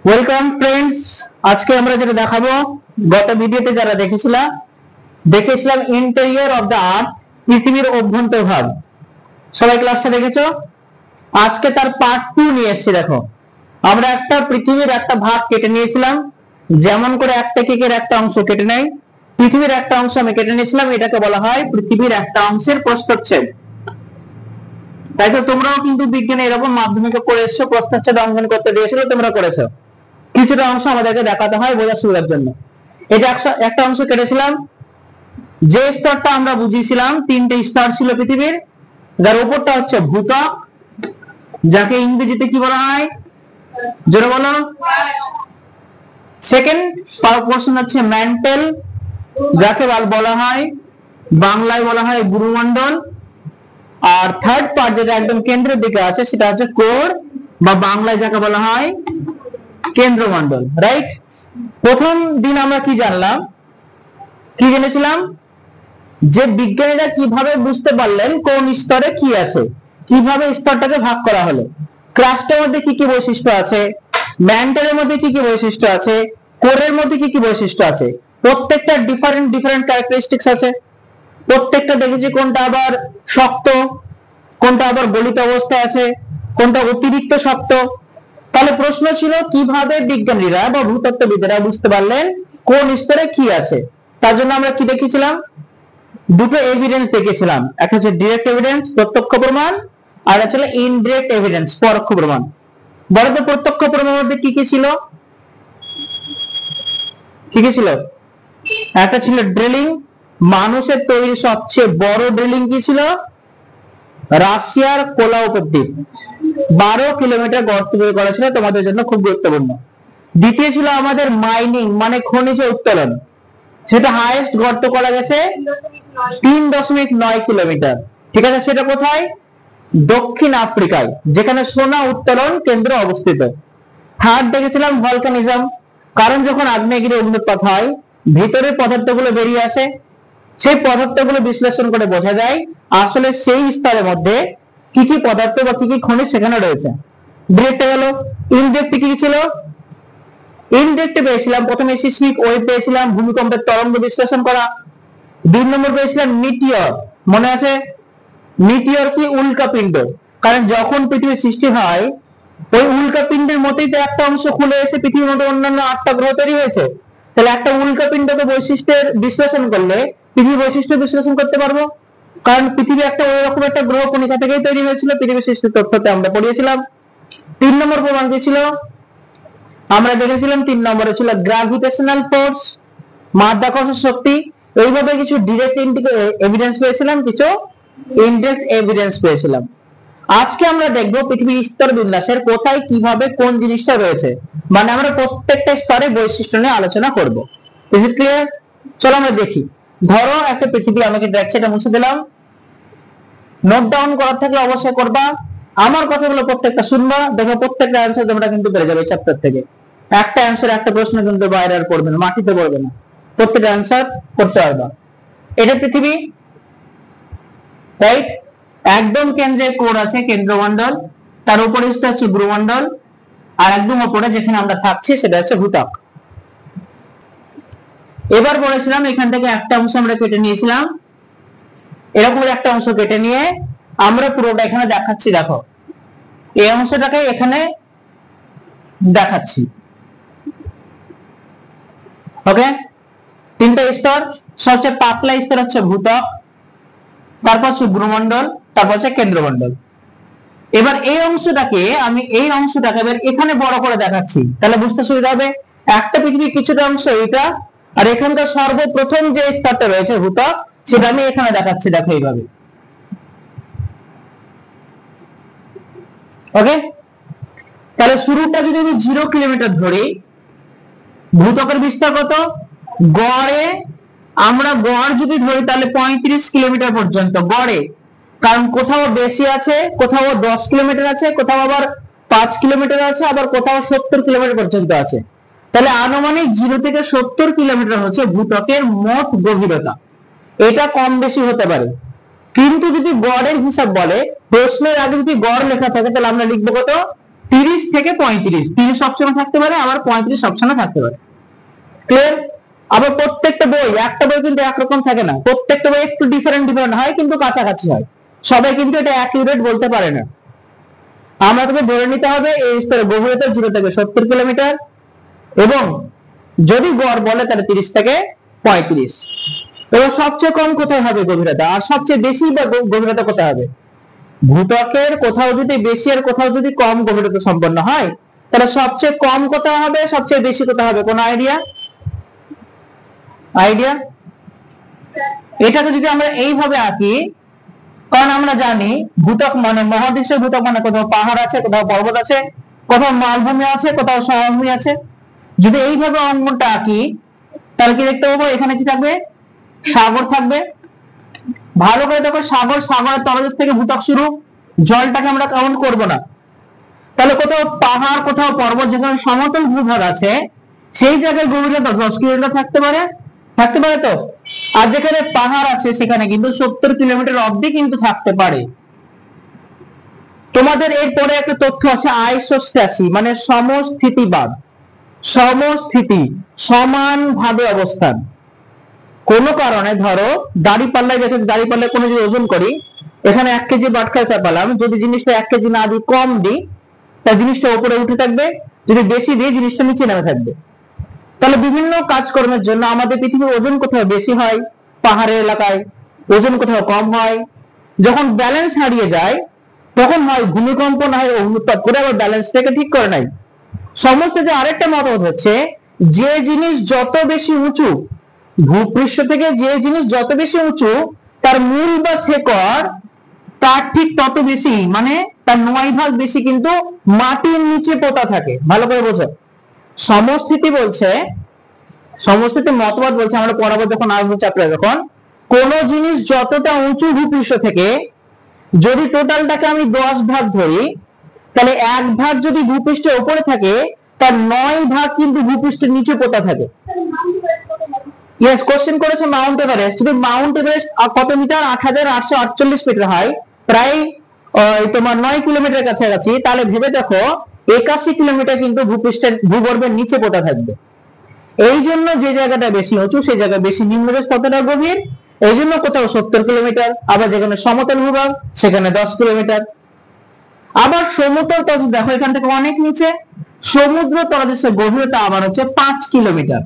Welcome friends, আজকে আমরা যেটা দেখাবো, গত ভিডিওতে যারা দেখেছিলাম ইন্টেরিয়র অফ দ্য আর্থ, পৃথিবীর অভ্যন্তর ভাগ। সবাই ক্লাসটা দেখেছো? আজকে তার পার্ট 2 নিয়ে এসেছি। দেখো, আমরা একটা পৃথিবীর একটা ভাগ কেটে নিয়েছিলাম, যেমন করে একটা কেকের একটা অংশ কেটে নেয়, পৃথিবীর একটা অংশ আমি কেটে নিয়েছিলাম। এটাকে বলা হয় পৃথিবীর একটা অংশের প্রস্থচ্ছেদ। তাই তো তোমরাও কিন্তু বিজ্ঞানে এরকম মাধ্যমিকে পড়ে এসছো, প্রস্থচ্ছেদ অঙ্কন করতে দিয়েছিল, তোমরা করেছো। কিছুটা অংশ আমাদেরকে দেখাতে হয় বোঝার সুবিধার জন্য। এটা একটা অংশ কেটেছিলাম। যে স্তরটা আমরা বুঝিয়েছিলাম, তিনটে স্তর ছিল পৃথিবীর, যার উপরটা হচ্ছে ভূত্বক, যাকে ইংরেজিতে কি বলা হয়, জোরে বলো। সেকেন্ড পোরশন হচ্ছে ম্যান্টেল, যাকে বলা হয় বাংলায় বলা হয় গুরুমণ্ডল। আর থার্ড পার্ট যেটা একদম কেন্দ্রের দিকে আছে, সেটা হচ্ছে কোর, বা বাংলায় যাকে বলা হয় কেন্দ্রমণ্ডল। রাইট? প্রথম দিন আমরা কি জানলাম, কি জেনেছিলাম, যে বিজ্ঞানীরা কিভাবে বুঝতে পারলেন কোন স্তরে কি আছে, কিভাবে স্তরটাকে ভাগ করা হলো, ক্রাস্টের মধ্যে কি কি বৈশিষ্ট্য আছে, ম্যান্টেলের মধ্যে কি কি বৈশিষ্ট্য আছে, কোরের মধ্যে কি কি বৈশিষ্ট্য আছে। প্রত্যেকটা ডিফারেন্ট ক্যারেক্টারিস্টিক্স আছে। প্রত্যেকটা দেখেছি কোনটা আবার শক্ত, কোনটা আবার গলিত অবস্থায় আছে, কোনটা অতিরিক্ত শক্ত। তাহলে প্রশ্ন ছিল, কিভাবে বিজ্ঞানীরা বা ভূতত্ত্ববিদেরা বুঝতে পারলেন কোন স্তরে কি আছে। তার জন্য আমরা কি দেখেছিলাম, দুটো এভিডেন্স দেখেছিলাম। একটা হচ্ছে ডিরেক্ট এভিডেন্স, প্রত্যক্ষ প্রমাণ, আর একটা ছিল ইনডিরেক্ট এভিডেন্স, পরোক্ষ প্রমাণ। বড় তো প্রত্যক্ষ প্রমাণের মধ্যে কি কি ছিল, কি কি ছিল? একটা ছিল ড্রিলিং। মানুষের তৈরি সবচেয়ে বড় ড্রিলিং কি ছিল? রাশিয়ার কোলা উপদ্বীপ, 12 কিলোমিটার গর্ত তৈরি করা ছিল, তোমাদের জন্য খুব গুরুত্বপূর্ণ। দ্বিতীয় ছিল আমাদের মাইনিং, মানে খনিজ উত্তোলন। সেটা হাইয়েস্ট গর্ত করা গেছে 3.9 কিলোমিটার। ঠিক আছে, সেটা কোথায়? দক্ষিণ আফ্রিকায়, যেখানে সোনা উত্তোলন কেন্দ্র অবস্থিত। থার্ড দেখেছিলাম ভলকানিজম, কারণ যখন আগ্নেয়গিরি অগ্নুৎপাত হয়, ভিতরের পদার্থগুলো বেরিয়ে আসে, সেই পদার্থগুলো বিশ্লেষণ করে বোঝা যায় আসলে সেই স্তরের মধ্যে কি কি পদার্থ বা কি কি খনিজ সেখানে রয়েছে। ডিরেক্ট গেল। ইনডিরেক্ট কি ছিল? ইনডিরেক্ট পেয়েছিলাম প্রথমে সিসমিক ওয়েভ পেয়েছিলাম, ভূমিকম্পের তরঙ্গ বিশ্লেষণ করা। 2 নম্বর পেয়েছিলাম মিটিওর। মনে আছে? মিটিওর কি? উল্কাপিণ্ড। কারণ যখন পৃথিবীর সৃষ্টি হয়, ওই উল্কাপিণ্ডের মতোই তো একটা অংশ খুলে এসে পৃথিবীর মতো অন্যান্য 8টা গ্রহ তৈরি হয়েছে। তাহলে একটা উল্কাপিণ্ডকে বৈশিষ্ট্যের বিশ্লেষণ করলে পৃথিবীর বৈশিষ্ট্য বিশ্লেষণ করতে পারবো, কারণ পৃথিবী একটা ওই রকম একটা গ্রহ কণিকা থেকেই তৈরি হয়েছিল। পৃথিবীর সৃষ্টির তথ্যতে আমরা পড়িয়েছিলাম। 3 নম্বর প্রমাণ কি ছিল? আমরা দেখেছিলাম 3 নম্বরে ছিল গ্র্যাভিটেশনাল ফোর্স, মাধ্যাকর্ষণ শক্তি। এইভাবে কিছু ডিরেক্ট এভিডেন্স পেয়েছিলাম, কিছু ইনডিরেক্ট এভিডেন্স পেয়েছিলাম। আজকে আমরা দেখবো পৃথিবীর স্তর বিন্যাসের কোথায় কিভাবে কোন জিনিসটা রয়েছে, মানে আমরা প্রত্যেকটা স্তরে বৈশিষ্ট্য নিয়ে আলোচনা করব। Is it clear? চলো আমরা দেখি। ধরো একটা পৃথিবী, আমাকে দেখছে, এটা মুছে দিলাম। নোট ডাউন করার থাকলে অবশ্যই করবা, আমার কথাগুলো প্রত্যেকটা শুনবা, দেখো প্রত্যেকটা অ্যান্সার তোমরা কিন্তু পেয়ে যাবে চ্যাপ্টার থেকে। একটা অ্যান্সার, একটা প্রশ্ন কিন্তু বাইরে আর পড়বে না, মাটিতে পড়বে না, প্রত্যেকটা অ্যান্সার করতে পারবা। এটা পৃথিবী, রাইট? একদম কেন্দ্রে কোর আছে, কেন্দ্রমণ্ডল, তার উপরে হচ্ছে গুরুমণ্ডল, আর একদম উপরে যেখানে আমরা থাকছি সেটা হচ্ছে ভূত্বক। এবার বলেছিলাম এখান থেকে একটা অংশ আমরা কেটে নিয়েছিলাম, এরকম একটা অংশ কেটে নিয়ে আমরা পুরোটা এখানে দেখাচ্ছি। দেখো, এই অংশটাকে এখানে দেখাচ্ছি। ওকে, 3টে স্তর। সবচেয়ে পাতলা স্তর হচ্ছে ভূত্বক, তারপর হচ্ছে গুরুমণ্ডল, তারপর হচ্ছে কেন্দ্রমণ্ডল। এবার এই অংশটাকে এবার এখানে বড় করে দেখাচ্ছি, তাহলে বুঝতে সুবিধা হবে। একটা পৃথিবীর কিছুটা অংশ এটা, আর এখানকার সর্বপ্রথম যে স্তরটা রয়েছে ভূত্বক, সেটা আমি এখানে দেখাচ্ছি। দেখো এইভাবে। ওকে, তাহলে শুরুটা যদি আমি 0 কিলোমিটার ধরি, ভূত্বকের বিস্তার কত? গড়ে আমরা গড় যদি ধরি তাহলে 35 কিলোমিটার পর্যন্ত গড়ে, কারণ কোথাও বেশি আছে, কোথাও 10 কিলোমিটার আছে, কোথাও আবার 5 কিলোমিটার আছে, আবার কোথাও 70 কিলোমিটার পর্যন্ত আছে। তাহলে আনুমানিক 0 থেকে 70 কিলোমিটার হচ্ছে ভূত্বকের মোট গভীরতা। এটা কম বেশি হতে পারে, কিন্তু যদি গড়ের হিসাব বলে, প্রশ্নের আগে যদি গড় লেখা থাকে, তাহলে আমরা লিখবো কত? 30 থেকে 35, 30 অপশন থাকতে পারে, আবার 35 অপশন থাকতে পারে। ক্লিয়ার? আবার প্রত্যেকটা বই, একটা বই কিন্তু একরকম থাকে না, প্রত্যেকটা বই একটু ডিফারেন্ট হয়, কিন্তু কাছাকাছি হয়। সবাই কিন্তু এটা অ্যাকিউরেট বলতে পারে না। আমরা তোকে ধরে নিতে হবে এই স্তরের গভীরতা 0 থেকে 70 কিলোমিটার, এবং যদি গড় বলে তাহলে 30 থেকে 35। এবং সবচেয়ে কম কোথায় হবে গভীরতা, আর সবচেয়ে বেশি বা গভীরতা কোথায় হবে? ভূত্বকের কোথাও যদি বেশি আর কোথাও যদি কম গভীরতা সম্পন্ন হয়, তাহলে সবচেয়ে কম কোথায় হবে, সবচেয়ে বেশি কোথায় হবে? কোন আইডিয়া? এটাকে যদি আমরা এইভাবে আঁকি, কারণ আমরা জানি ভূত্বক মানে মহাদেশের ভূত্বক মানে কোথাও পাহাড় আছে, কোথাও পর্বত আছে, কোথাও মালভূমি আছে, কোথাও সমভূমি আছে। যদি এইভাবে অঙ্কনটা আঁকি, তাহলে কি দেখতে পাবো? এখানে কি থাকবে? সাগর থাকবে। ভালো করে দেখো, সাগর, সাগরের তলদেশ থেকে ভূত্বক শুরু, জলটাকে আমরা কাউন্ট করব না। তাহলে কোথাও পাহাড়, কোথাও পর্বত, যেখানে সমতল ভূভাগ আছে, সেই জায়গায় গভীরতা 10 কিলোমিটার থাকতে পারে, থাকতে পারে তো। আর যেখানে পাহাড় আছে সেখানে কিন্তু 70 কিলোমিটার অবধি কিন্তু থাকতে পারে। তোমাদের এরপরে একটা তথ্য আছে আইসোস্ট্যাসি, মানে সমস্থিতিবাদ। সমস্থিতি, সমানভাবে অবস্থান। কোন কারণে ধরো দাঁড়িপাল্লায়, দেখে দাঁড়িপাল্লায় কোনো যদি ওজন করি, এখানে 1 কেজি বাটখারা চাপালাম, যদি জিনিসটা 1 কেজি না দিই, কম দিই, তাই জিনিসটা উপরে উঠে থাকবে, যদি বেশি দিই জিনিসটা নিচে নেমে থাকবে। তাহলে বিভিন্ন কাজকর্মের জন্য আমাদের পৃথিবীর ওজন কোথাও বেশি হয়, পাহাড়ের এলাকায় ওজন কোথাও কম হয়। যখন ব্যালেন্স হারিয়ে যায় তখন হয় ভূমিকম্প, না হয় অগ্নুৎপাত করে আবার ব্যালেন্সটাকে ঠিক করে নেয়। সমস্ত যে আরেকটা মতবাদ হচ্ছে, যে জিনিস যত বেশি উঁচু, ভূপৃষ্ঠ থেকে যে জিনিস যত বেশি উঁচু, তার মূল বা শেকড় তার ঠিক তত বেশি, মানে তার 9 ভাগ বেশি কিন্তু মাটির নিচে পোতা থাকে। ভালো করে বোঝো। সমস্থিতি বলছে, সমস্থিতি মতবাদ বলছে, আমরা পড়াবো যখন আসবো চ্যাপ্টারে, যখন কোন জিনিস যতটা উঁচু ভূপৃষ্ঠ থেকে, যদি টোটালটাকে আমি 10 ভাগ ধরি, তাহলে 1 ভাগ যদি ভূপৃষ্ঠের উপরে থাকে, তার 9 ভাগ কিন্তু ভূপৃষ্ঠের নিচে পোতা থাকে। ইয়েস, কোশ্চেন করেছে মাউন্ট এভারেস্ট। যদি মাউন্ট এভারেস্ট কত মিটার? 8848 মিটার হয়, প্রায় তোমার 9 কিলোমিটার কাছাকাছি। তাহলে ভেবে দেখো 81 কিলোমিটার কিন্তু ভূপৃষ্ঠের ভূগর্ভের নিচে পোতা থাকবে। এই জন্য যে জায়গাটা বেশি উঁচু সেই জায়গায় বেশি নিম্নদেশ কতটা গভীর, এই জন্য কোথাও 70 কিলোমিটার, আবার যেখানে সমতল ভূভাগ সেখানে 10 কিলোমিটার। আবার সমতল তলদেশ দেখো এখান থেকে অনেক নিচে, সমুদ্র তলদেশের গভীরতা আবার হচ্ছে 5 কিলোমিটার।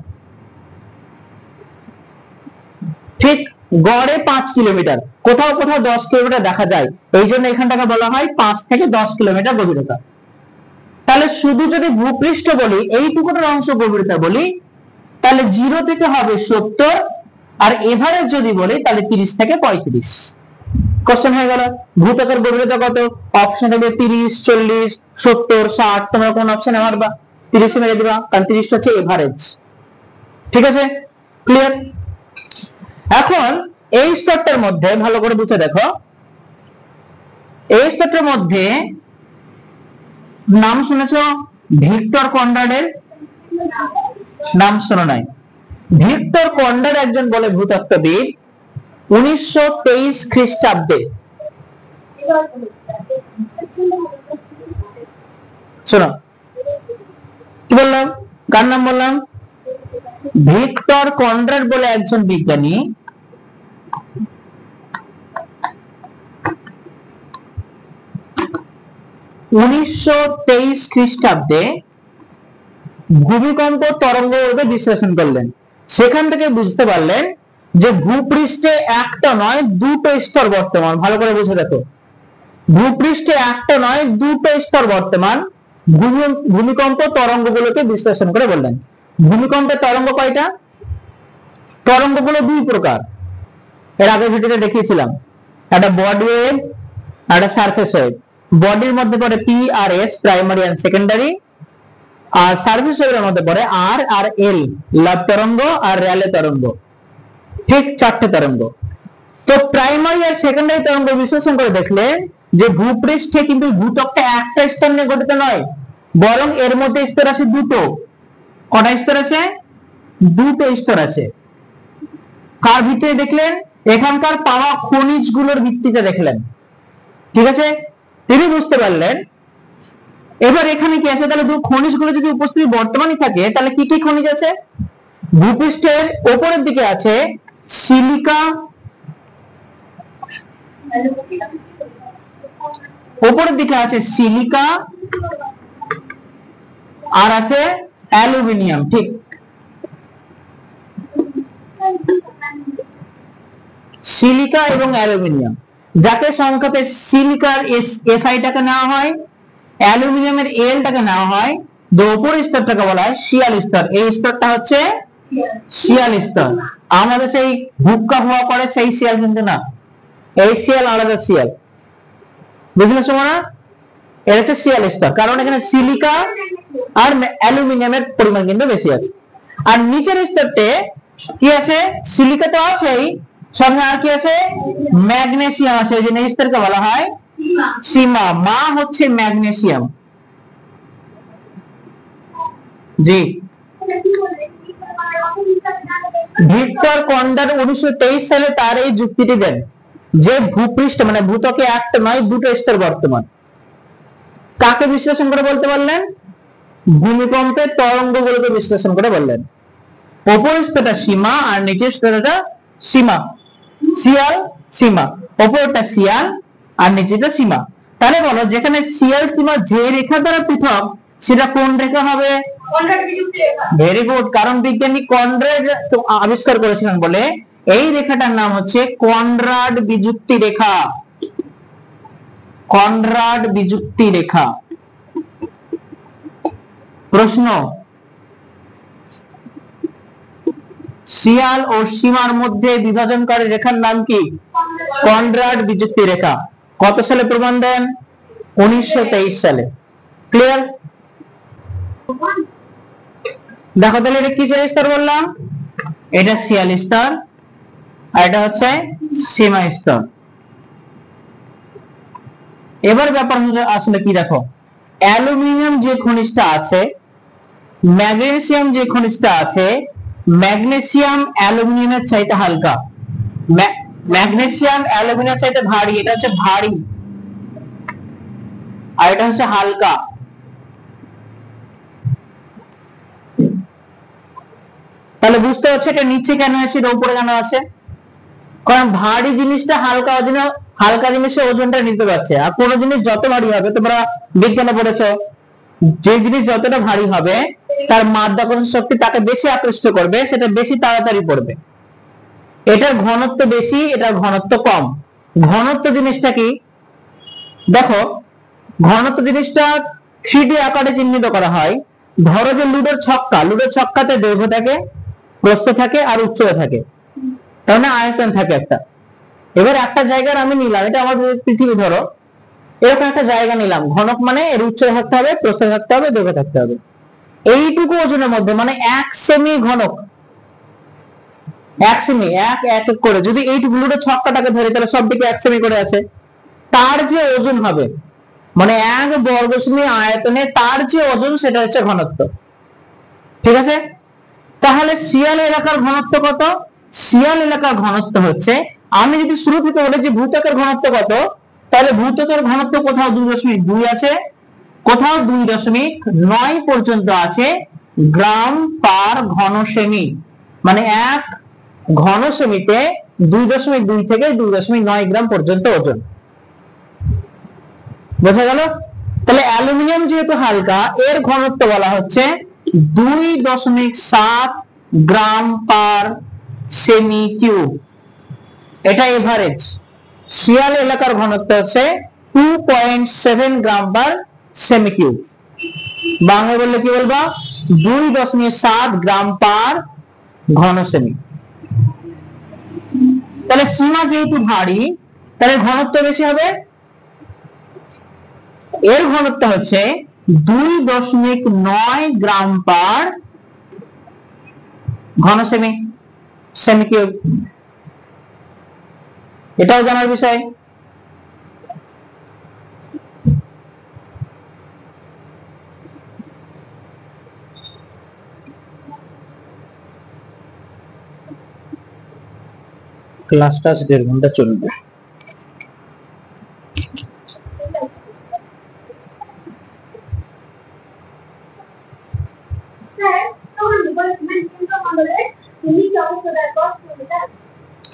ঠিক গড়ে 5 কিলোমিটার, কোথাও কোথাও 10 কিলোমিটার দেখা যায়, এই জন্য এখানটাকে বলা হয় 5 থেকে 10 কিলোমিটার গভীরতা। তাহলে শুধু যদি ভূপৃষ্ঠ বলি, এইটুকুটার অংশ গভীরতা বলি, তাহলে 0 থেকে হবে 70, আর এভারেজ যদি বলি তাহলে 30 থেকে 35। কোশ্চেন হয়ে গেল। ভূত্বকের গভীরতা কত? অপশন হবে 30, 40, 70, 60। তোমরা কোন অপশনে মারবা? 30 মেরে দিবা, কারণ 30 হচ্ছে এভারেজ। ঠিক আছে, ক্লিয়ার? এখন এই স্তরটার মধ্যে ভালো করে বুঝে দেখো, এই স্তরটার মধ্যে নাম শুনেছো ভিক্টর কনরাডের? নাম শোনো নাই? ভিক্টর কনরাড একজন বলে ভূতত্ত্ববিদ, 1923 খ্রিস্টাব্দে। শোনো কি বললাম, কার নাম বললাম? ভিক্টর কনরাড বলে একজন বিজ্ঞানী 1923 খ্রিস্টাব্দে ভূমিকম্প তরঙ্গ বিশ্লেষণ করলেন। সেখান থেকে বুঝতে পারলেন যে ভূপৃষ্ঠে একটা নয় দুটো স্তর বর্তমান। ভালো করে বুঝে দেখো, ভূপৃষ্ঠে একটা নয় দুটো স্তর বর্তমান। ভূমিকম্প তরঙ্গগুলোকে বিশ্লেষণ করে বললেন। ভূমিকম্পের তরঙ্গ কয়টা? তরঙ্গগুলো 2 প্রকার, এর আগের ভিডিওতে দেখিয়েছিলাম। একটা বডি ওয়েভ, একটা সারফেস ওয়েভ। বডির মধ্যে পড়ে পি আর এস, প্রাইমারি এন্ড সেকেন্ডারি, আর সারফেস ওয়েভের মধ্যে পড়ে আর আর এল, লাভ তরঙ্গ আর র্যালে তরঙ্গ। ঠিক 4টে তরঙ্গ। তো প্রাইমারি আর সেকেন্ডারি তরঙ্গ বিশ্লেষণ করে দেখলেন যে ভূপৃষ্ঠে কিন্তু ভূত্বকটা একটা স্তর নিয়ে গঠিত নয়, বরং এর মধ্যে স্তর আছে দুটো। কটা স্তর আছে? দুটো স্তর আছে। কার ভিত্তিতে দেখলেন? এখানকার পাওয়া খনিজগুলোর ভিত্তিতে দেখলেন। ঠিক আছে, তিনি বুঝতে পারলেন এবার এখানে কি আছে, তাহলে খনিজগুলো যদি উপস্থিতি বর্তমানে থাকে তাহলে কি কি খনিজ আছে? ভূপৃষ্ঠের উপরের দিকে আছে সিলিকা, উপরের দিকে আছে সিলিকা আর আছে অ্যালুমিনিয়াম। ঠিক, সিলিকা এবং অ্যালুমিনিয়াম, যাকে সংক্ষেপে সিলিকার এসআইটাকে নেওয়া হয়, অ্যালুমিনিয়ামের এলটাকে নেওয়া হয়, উপরের স্তরটাকে বলা হয় শিয়াল স্তর। এই স্তরটা হচ্ছে শিয়াল স্তর। আমাদের সেই ভুক্কা হওয়া পরে সেই শিয়াল কিন্তু না, এই শিয়াল আলাদা শিয়াল, বুঝলে তোমরা? এটা হচ্ছে শিয়াল স্তর, কারণ এখানে সিলিকা আর অ্যালুমিনিয়ামের পরিমাণ কিন্তু বেশি আছে। আর নিচের স্তরতে কি আছে? সিলিকা তো আছেই, সঙ্গে আর কি আছে? ম্যাগনেসিয়াম আছে। এই জন্য এই স্তরকে বলা হয় সীমা। মা হচ্ছে ম্যাগনেসিয়াম। জি, ভিক্টর কন্ডার 1923 সালে তার এই যুক্তিটি দেন যে ভূপৃষ্ঠ মানে ভূত্বকে একটা নয় দুটো স্তর বর্তমান। কাকে বিশ্লেষণ করে বলতে পারলেন? ভূমিকম্পের তরঙ্গগুলোকে বিশ্লেষণ করে বললেন। উপরের স্তরটা সীমা আর নিচের স্তরটা সীমা, শিয়াল সীমা, উপরটা শিয়াল আর নিচেটা সীমা। তাহলে বলো, যেখানে শিয়াল সীমা যে রেখা দ্বারা পৃথক সেটা কোন রেখা হবে? ভেরি গুড, কারণ বিজ্ঞানী কনরাড আবিষ্কার করেছিলেন বলে এই রেখাটার নাম হচ্ছে কনরাড বিযুক্তি রেখা। কনরাড বিযুক্তি রেখা। প্রশ্ন, শিয়াল ও সীমার মধ্যে বিভাজনকারী রেখার নাম কি? কনরাড বিযুক্তি রেখা। কত সালে প্রমাণ দেন? 1923 সালে। ক্লিয়ার? দেখো তাহলে এটা কিসের স্তর বললাম? এটা শিয়াল স্তর আর এটা হচ্ছে সীমা স্তর। এবার ব্যাপার আসলে কি, দেখো অ্যালুমিনিয়াম যে খনিজটা আছে, ম্যাগনেসিয়াম যে খনিজটা আছে, ম্যাগনেসিয়াম অ্যালুমিনিয়ামের চাইতে হালকা, ম্যাগনেসিয়াম অ্যালুমিনিয়ামের চাইতে ভারী। এটা হচ্ছে ভারী আর এটা হচ্ছে হালকা। তাহলে বুঝতে হচ্ছে এটা নিচে কেন আছে, এটা উপরে কেন আছে? কারণ ভারী জিনিসটা হালকা ওজনে, হালকা জিনিসের ওজনটা নিতে পারছে। আর কোন জিনিস যত ভারী হবে, তোমরা বিজ্ঞানে পড়েছো, যে জিনিস যতটা ভারী হবে তার মাধ্যাকর্ষণ শক্তি তাকে বেশি আকৃষ্ট করবে, সেটা বেশি তাড়াতাড়ি পড়বে। এটার ঘনত্ব বেশি, এটার ঘনত্ব কম। ঘনত্ব জিনিসটা কি দেখো, ঘনত্ব জিনিসটা 3D আকারে চিহ্নিত করা হয়। ধরো যে লুডোর ছক্কা, লুডোর ছক্কাতে দৈর্ঘ্য থাকে, প্রস্থ থাকে আর উচ্চতা থাকে, তার মানে আয়তন থাকে একটা। এবার একটা জায়গার আমি নিলাম, এটা আমার পৃথিবী, ধরো এরকম একটা জায়গা নিলাম, ঘনক মানে এর উচ্চতা থাকতে হবে, প্রস্থ থাকতে হবে, দৈর্ঘ্য থাকতে হবে। এইটুকু ওজনের মধ্যে মানে 1 সেমি ঘনক, 1 সেমি, এক এক করে যদি এইটুকু লুডোর ছক্কাটাকে ধরে, তাহলে সব দিকে 1 সেমি করে আছে। তার যে ওজন হবে মানে 1 বর্গ সেমি আয়তনে তার যে ওজন, সেটা হচ্ছে ঘনত্ব। ঠিক আছে? তাহলে শিয়াল এলাকার ঘনত্ব কত? শিয়াল এলাকার ঘনত্ব হচ্ছে, আমি যদি শুরু থেকে বলি যে ভূত্বকের ঘনত্ব কত, তাহলে ভূত্বকের ঘনত্ব কোথাও 2.2 আছে, কোথাও 2.9 পর্যন্ত আছে গ্রাম পার ঘন সেমি। মানে 1 ঘন সেমিতে 2.2 থেকে 2.9 গ্রাম পর্যন্ত ওজন। বোঝা গেল? তাহলে অ্যালুমিনিয়াম যেহেতু হালকা, এর ঘনত্ব বলা হচ্ছে 2.7 গ্রাম পার সেমি কিউব। এটা এভারেজ। শিয়াল এলাকার ঘনত্ব হচ্ছে 2.7 গ্রাম পার সেমি কিউব। বাংলা বললে কি বলবা? 2.7 গ্রাম পার ঘন সেমি। তাহলে সীমা যেহেতু ভারী, তাহলে ঘনত্ব বেশি হবে। এর ঘনত্ব হচ্ছে 2.9 গ্রাম পার ঘন সেমি, সেমি কিউব। এটাও জানার বিষয়। ক্লাসটা 1.5 ঘন্টা চলবে।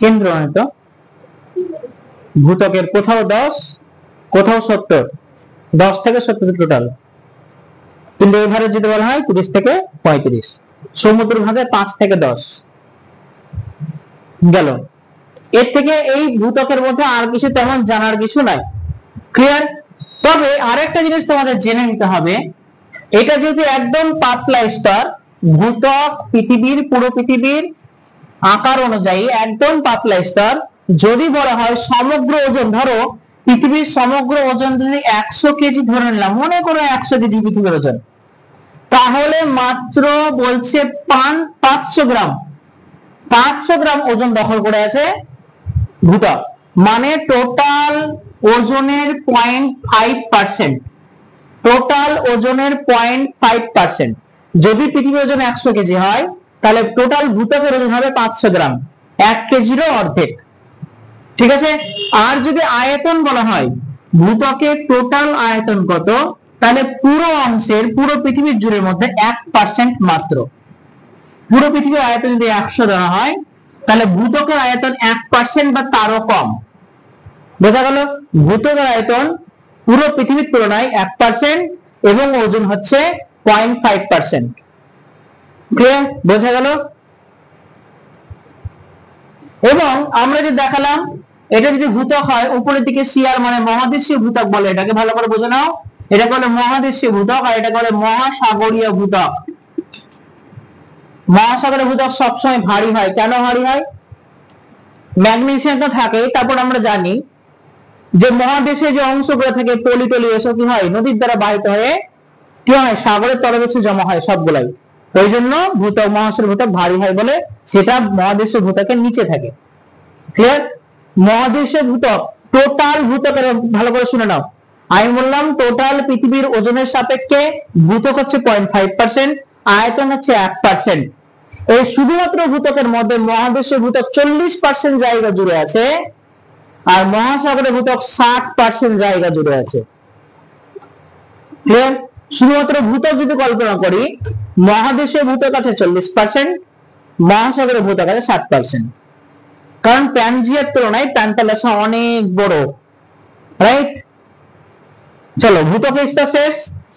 কেন্দ্র মানে তো ভূত্বকের কোথাও 10 কোথাও 70, 10 থেকে 70 টোটাল, কিন্তু এভাবে যদি বলা হয় 30 থেকে 35, সমুদ্র ভাগে 5 থেকে 10 গেল। এর থেকে এই ভূত্বকের মধ্যে আর কিছু তেমন জানার কিছু নাই, ক্লিয়ার। তবে আরেকটা জিনিস তোমাদের জেনে নিতে হবে, এটা যেহেতু একদম পাতলা স্তর, ভূত্বক পৃথিবীর পুরো পৃথিবীর আকার অনুযায়ী একদম পাতলা স্তর, যদি বলা হয় সমগ্র ওজন, ধরো পৃথিবীর সমগ্র ওজন যদি 100 কেজি ধরে নিলাম, মনে করো 100 কেজি পৃথিবীর ওজন, তাহলে মাত্র বলছে 500 গ্রাম, 500 গ্রাম ওজন দখল করে আছে ভূত্বক, মানে টোটাল ওজনের 0.5%, টোটাল ওজনের 0.5%। যদি পৃথিবীর ওজন 100 কেজি হয়, তাহলে টোটাল ভূত্বকের ওজন হবে 500 গ্রাম, 1 কেজিরও অর্ধেক, ঠিক আছে। আর যদি আয়তন বলা হয়, ভূত্বকের টোটাল আয়তন কত, তাহলে পুরো অংশের, পুরো পৃথিবীর জুড়ের মধ্যে 1% মাত্র। পুরো পৃথিবীর আয়তন যদি 100 দেওয়া হয়, তাহলে ভূত্বকের আয়তন 1% বা তারও কম। বোঝা গেল? ভূত্বকের আয়তন পুরো পৃথিবীর তুলনায় 1% এবং ওজন হচ্ছে 0.5%। ক্লিয়ার? বোঝা গেল? এবং আমরা যে দেখালাম, এটা যদি ভূত্বক হয়, উপরের দিকে শিয়ার মানে মহাদেশীয় ভূত্বক বলে, এটাকে ভালো করে বুঝে নাও। এটা বলে মহাদেশীয় ভূত্বক, আর এটা বলে মহাসাগরীয় ভূত্বক। মহাসাগরের ভূত্বক সবসময় ভারী হয়। কেন ভারী হয়? ম্যাগনেসিয়ামটা থাকে। তারপর আমরা জানি যে মহাদেশে যে অংশগুলো থাকে, পলি টলি, এসব কি হয়, নদীর দ্বারা বাহিত হয়ে কি হয়, সাগরের তলদেশে জমা হয় সবগুলাই। ওই জন্য ভূত্বক, মহাসাগরের ভূত্বক ভারী হয় বলে সেটা মহাদেশীয় ভূত্বকের নিচে থাকে। ক্লিয়ার? মহাদেশীয় ভূত্বক, টোটাল ভূত্বকের, ভালো করে শুনে নাও, আমি বললাম টোটাল পৃথিবীর ওজনের সাপেক্ষে ভূত্বক হচ্ছে 0.5%, আয়তন হচ্ছে 1%। এই শুধুমাত্র ভূত্বকের মধ্যে মহাদেশীয় ভূত্বক 40% জায়গা জুড়ে আছে, আর মহাসাগরের ভূত্বক 60% জায়গা জুড়ে আছে। ক্লিয়ার? শুধুমাত্র ভূত্বক যদি কল্পনা করি, মহাদেশীয় ভূত্বক আছে 40%, মহাসাগরের ভূত্বক আছে 60%। কারণ প্যানজিয়ার তুলনায় প্যান্থালাসা অনেক বড়, রাইট? চলো, ভূত্বকের স্তর শেষ।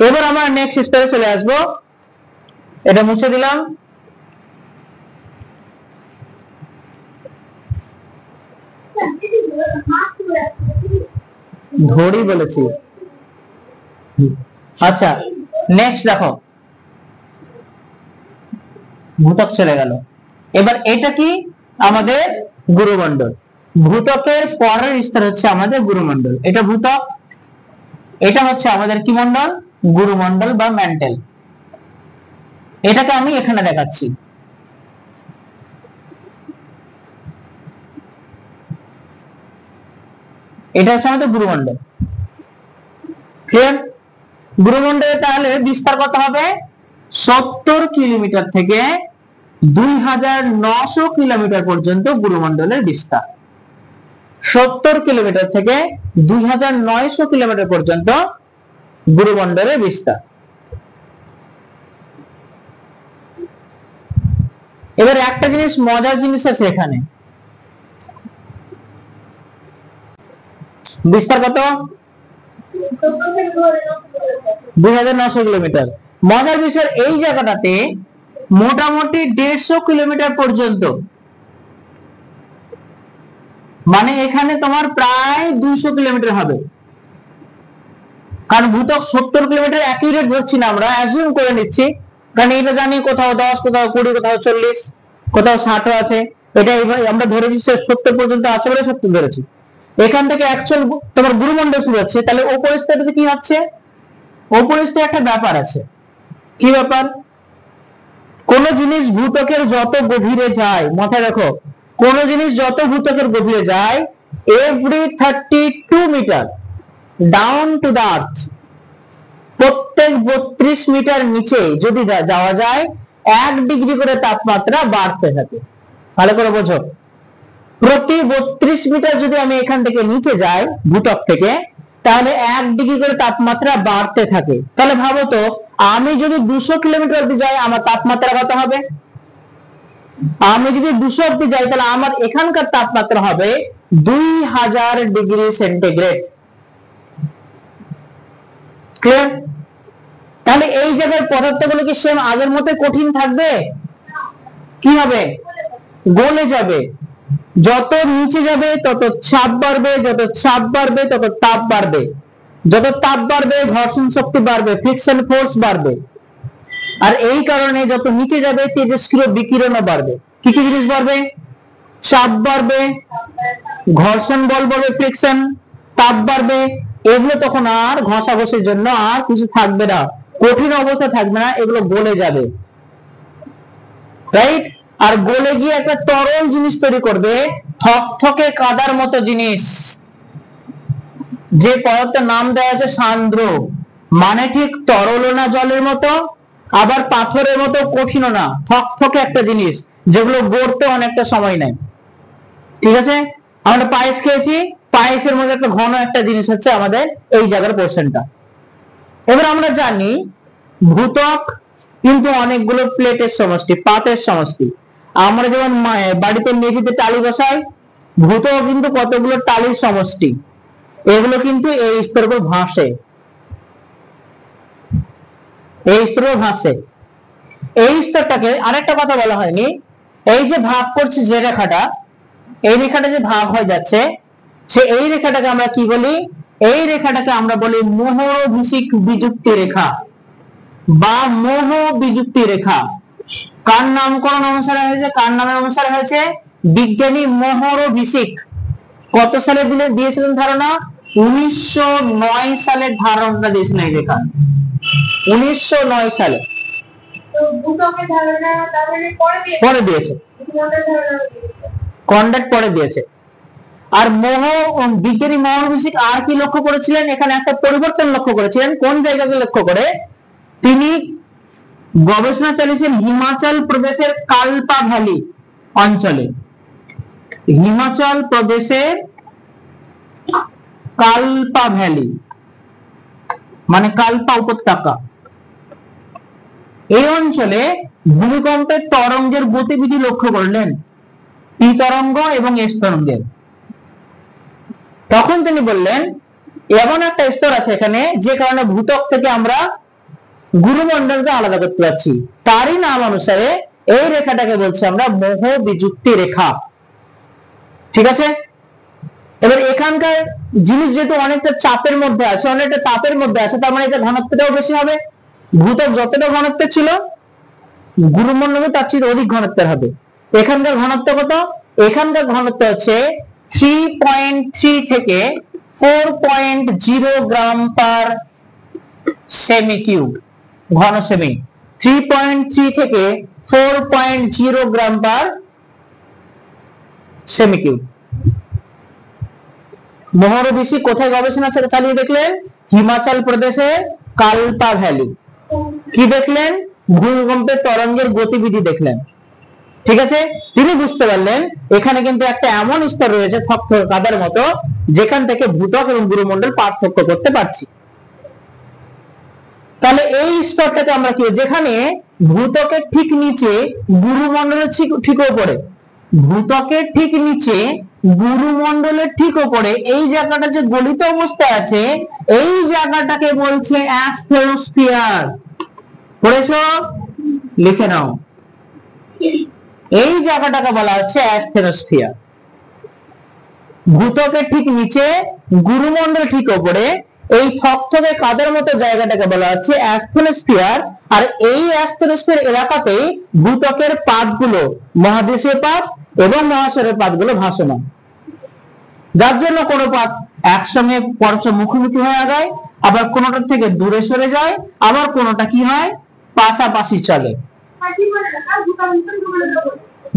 এবার আমরা নেক্সট স্তরে চলে আসবো। এটা মুছে দিলাম। ধরি বলেছি। আচ্ছা, নেক্সট দেখো, ভূত্বক চলে গেল। এবার এটা কি? আমাদের গুরুমণ্ডল। ভূত্বকের পরের স্তর হচ্ছে আমাদের গুরুমণ্ডল। এটা ভূত্বক, এটা হচ্ছে আমাদের কি মণ্ডল? গুরুমণ্ডল বা ম্যান্টেল। এটাকে আমি এখানে দেখাচ্ছি। এটা হচ্ছে আমাদের গুরুমণ্ডল। ক্লিয়ার? গুরুমণ্ডলে তাহলে বিস্তার কত হবে? 70 কিলোমিটার থেকে 2900 কিলোমিটার পর্যন্ত গুরুমণ্ডলের বিস্তার। 70 কিলোমিটার থেকে 2900 কিলোমিটার পর্যন্ত গুরুমণ্ডলের বিস্তার। এবার একটা জিনিস, মজার জিনিস আছে এখানে। বিস্তার কত? 2900 কিলোমিটার। মজার বিষয়, এই জায়গাটাতে মোটামুটি 150 কিলোমিটার পর্যন্ত, মানে এখানে তোমার প্রায় 200 কিলোমিটার হবে। কারণ ভূত্বক 70 কিলোমিটার অ্যাকুরেট ধরছি না, আমরা অ্যাজিউম করে নিচ্ছি, কারণ এটা জানি কোথাও 10, কোথাও 20, কোথাও 40, কোথাও 60 আছে। এটা আমরা ধরেছি 70 পর্যন্ত আছে বলে 70 ধরেছি। এখান থেকে অ্যাকচুয়াল তোমার গুরুমণ্ডল শুরু হচ্ছে, তাহলে উপরের স্তরে কি হচ্ছে? উপরের স্তরে একটা ব্যাপার আছে। কি ব্যাপার? কোন জিনিস ভূত্বকের যত গভীরে যায়, মাথায় রাখো, কোন জিনিস যত ভূত্বকের গভীরে যায়, every 32 metre down to the earth, প্রত্যেক 32 মিটার নিচে যদি যাওয়া যায়, 1 ডিগ্রি করে তাপমাত্রা বাড়তে থাকে। ভালো করে বোঝো, প্রতি 32 মিটার যদি আমি এখান থেকে নিচে যাই ভূত্বক থেকে, তাহলে 1 ডিগ্রি করে তাপমাত্রা বাড়তে থাকে। তাহলে ভাবো তো, আমি যদি 200 কিলোমিটার অব্দি যাই, আমার তাপমাত্রা কত হবে? আমি যদি 200 অব্দি যাই তাহলে আমার এখানকার তাপমাত্রা হবে 2000 ডিগ্রি সেন্টিগ্রেড। ক্লিয়ার? তাহলে এই জায়গার পদার্থগুলো কি সেম আগের মতো কঠিন থাকবে? কি হবে? গলে যাবে। যত নিচে যাবে তত চাপ বাড়বে, যত চাপ বাড়বে তত তাপ বাড়বে, যত তাপ বাড়বে ঘর্ষণ শক্তি বাড়বে, ফ্রিকশন ফোর্স বাড়বে। আর এই কারণে যত নিচে যাবে তেজস্ক্রিয় বিকিরণও বাড়বে। কি কি জিনিস বাড়বে? চাপ বাড়বে, ঘর্ষণ বল বাড়বে, ফ্রিকশন, তাপ বাড়বে। এগুলো তখন আর ঘষাঘষির জন্য আর কিছু থাকবে না, কঠিন অবস্থা থাকবে না, এগুলো গলে যাবে। রাইট? আর গলে গিয়ে একটা তরল জিনিস তৈরি করবে, থকথকে কাদার মতো জিনিস, যে পদার্থের নাম দেওয়া আছে সান্দ্র। মানে ঠিক তরলও না জলের মতো, আবার পাথরের মতো কঠিনও না, থকথকে একটা জিনিস যেগুলো গড়তে অনেকটা সময় নেয়। ঠিক আছে? আমরা পায়েস খেয়েছি, পায়েসের মধ্যে একটা ঘন একটা জিনিস হচ্ছে আমাদের এই জায়গার পোর্শনটা। এবার আমরা জানি ভূত্বক কিন্তু অনেকগুলো প্লেটের সমষ্টি, পাতের সমষ্টি। আমরা যেমন বাড়িতে মেঝেতে টালি বসাই, ভূত্বক কিন্তু কতগুলো টালির সমষ্টি। এগুলো কিন্তু এই স্তরের উপর ভাসে, এই স্তরে ভাসে। এই স্তরটাকে আরেকটা কথা বলা হয়নি, এই যে ভাগ করছে যে রেখাটা, এই রেখাটা যে ভাগ হয়ে যাচ্ছে, সে এই রেখাটাকে আমরা কি বলি? এই রেখাটাকে আমরা বলি মোহরভিষিক বিযুক্তি রেখা বা মোহ বিযুক্তি রেখা। কার নামকরণ অনুসারে হয়েছে? কার নামের অনুসারে হয়েছে? বিজ্ঞানী মোহরভিষিক। কত সালে দিয়েছিলেন ধারণা? 1909 সালে ধারণাটা দিয়েছিলেন এই রেখা, 1909 সালে। পরে দিয়েছে, কন্ডাক্ট পরে দিয়েছে। আর বিজ্ঞানী মোহরভিষিক আর কি লক্ষ্য করেছিলেন? এখানে একটা পরিবর্তন লক্ষ্য করেছিলেন। কোন জায়গাকে লক্ষ্য করে? তিনি গবেষণা চালিয়েছেন হিমাচল প্রদেশের কালপা ভ্যালি অঞ্চলে। হিমাচল প্রদেশের কালপা ভ্যালি মানে কালপা উপত্যকা, এই অঞ্চলে ভূমিকম্পের তরঙ্গের গতিবিধি লক্ষ্য করলেন, পি তরঙ্গ এবং এস তরঙ্গের। তখন তিনি বললেন এমন একটা স্তর আছে এখানে যে কারণে ভূত্বক থেকে আমরা গুরুমণ্ডলকে আলাদা করতে পারছি। তারই নাম অনুসারে এই রেখাটাকে বলছি আমরা মোহ বিযুক্তি রেখা। ঠিক আছে? এবার এখানকার জিনিস যেহেতু অনেকটা চাপের মধ্যে আছে, অনেকটা তাপের মধ্যে আছে, তার মানে এটা ঘনত্বটাও বেশি হবে। ভূত্বক যতটা ঘনত্ব ছিল, গুরুমণ্ডলে তার চেয়ে অধিক ঘনত্বের হবে। এখানকার ঘনত্ব কত? এখানকার ঘনত্ব হচ্ছে 3.3 থেকে 4.0 গ্রাম পার সেমি কিউব, ঘন সেমি। 3.3 থেকে 4.0 গ্রাম পার সেমি কিউব। মোহরভিষিক কোথায় গবেষণা চালিয়ে দেখলেন? হিমাচল প্রদেশের কালপা ভ্যালি। কি দেখলেন? ভূমিকম্পের তরঙ্গের গতিবিধি দেখলেন। ঠিক আছে? তিনি বুঝতে পারলেন এখানে কিন্তু একটা এমন স্তর রয়েছে থকথকে কাদার মতো, যেখান থেকে ভূত্বক এবং গুরুমণ্ডল পার্থক্য করতে পারছি। তাহলে এই স্তরটাকে আমরা কি, যেখানে ভূত্বকের ঠিক নিচে গুরুমণ্ডলের ঠিক উপরে, ভূত্বকের ঠিক নিচে গুরুমণ্ডলের ঠিক উপরে এই জায়গাটা যে গলিত অবস্থায় আছে, এই জায়গাটাকে বলছে অ্যাস্টেরোস্ফিয়ার। পড়েছো? লিখে নাও। এই জায়গাটাকে বলা হচ্ছে অ্যাস্টেরোস্ফিয়ার। ভূত্বকের ঠিক নিচে গুরুমণ্ডল ঠিক উপরে এই থকথকে কাদের মতো জায়গাটাকে বলা হচ্ছে অ্যাস্টেরোস্ফিয়ার। আর এই অ্যাস্টেরোস্ফিয়ার এলাকাতে ভূত্বকের পাতগুলো, মহাদেশীয় পাত এবং মহাসাগরের পাতগুলো ভাসমান, যার জন্য কোনো পাত একসঙ্গে পরস্পর মুখোমুখি হয়ে আগায়, আবার কোনোটার থেকে দূরে সরে যায়, আবার কোনোটা কি হয় পাশাপাশি চলে।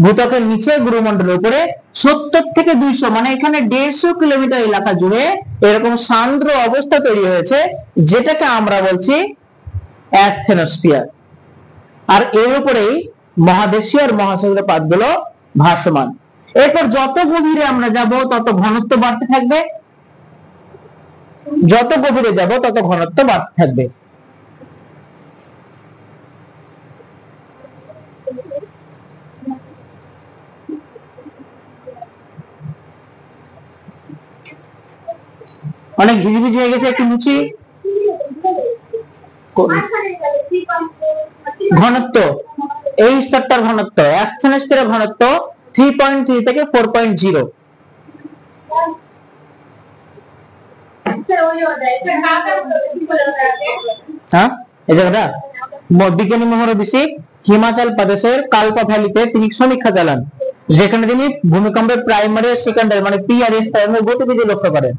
ভূত্বকের নিচে গুরুমণ্ডলের উপরে 70 থেকে 200 মানে এখানে 150 কিলোমিটার এলাকা জুড়ে এরকম সান্দ্র অবস্থা তৈরি হয়েছে, যেটাকে আমরা বলছি অ্যাস্টেরোস্ফিয়ার। আর এর উপরেই মহাদেশীয় আর মহাসাগরীয় পাতগুলো ভাসমান। এরপর যত গভীরে আমরা যাব তত ঘনত্ব বাড়তে থাকবে, যত গভীরে যাব তত ঘনত্ব বাড়তে থাকবে। অনেক ঘিজিবিজি হয়ে গেছে, একটু মুছি। ঘনত্ব, এই স্তরটার ঘনত্ব, অ্যাস্থেনোস্ফিয়ারের ঘনত্ব 3.3 থেকে 4.0। হ্যাঁ, এই জায়গাটা বিজ্ঞানী মহরবিশি হিমাচল প্রদেশের কালপা ভ্যালিতে তিনি সমীক্ষা চালান, যেখানে তিনি ভূমিকম্পের প্রাইমারি সেকেন্ডারি মানে পি আর এস গতিবিধি লক্ষ্য করেন,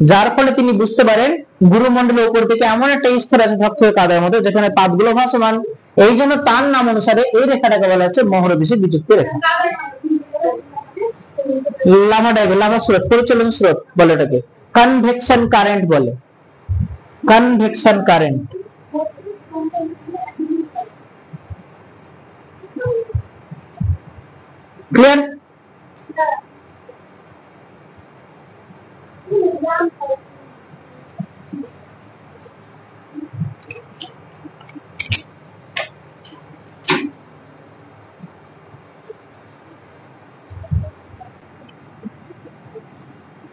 যার ফলে তিনি বুঝতে পারেন গুরুমণ্ডলের উপর থেকে এমন একটা স্তর আছে ধকধকে কাদার মতো, যেখানে পাতগুলো ভাসমান। এই জন্য তার নাম অনুসারে এই রেখাটাকে বলা হচ্ছে মহরবিশি বিযুক্ত রেখা। লাভা ডাইভে, লাভা স্রোত, পরিচলন স্রোত বলে এটাকে, কনভেকশন কারেন্ট বলে, কনভেকশন কারেন্ট। ক্লিয়ার?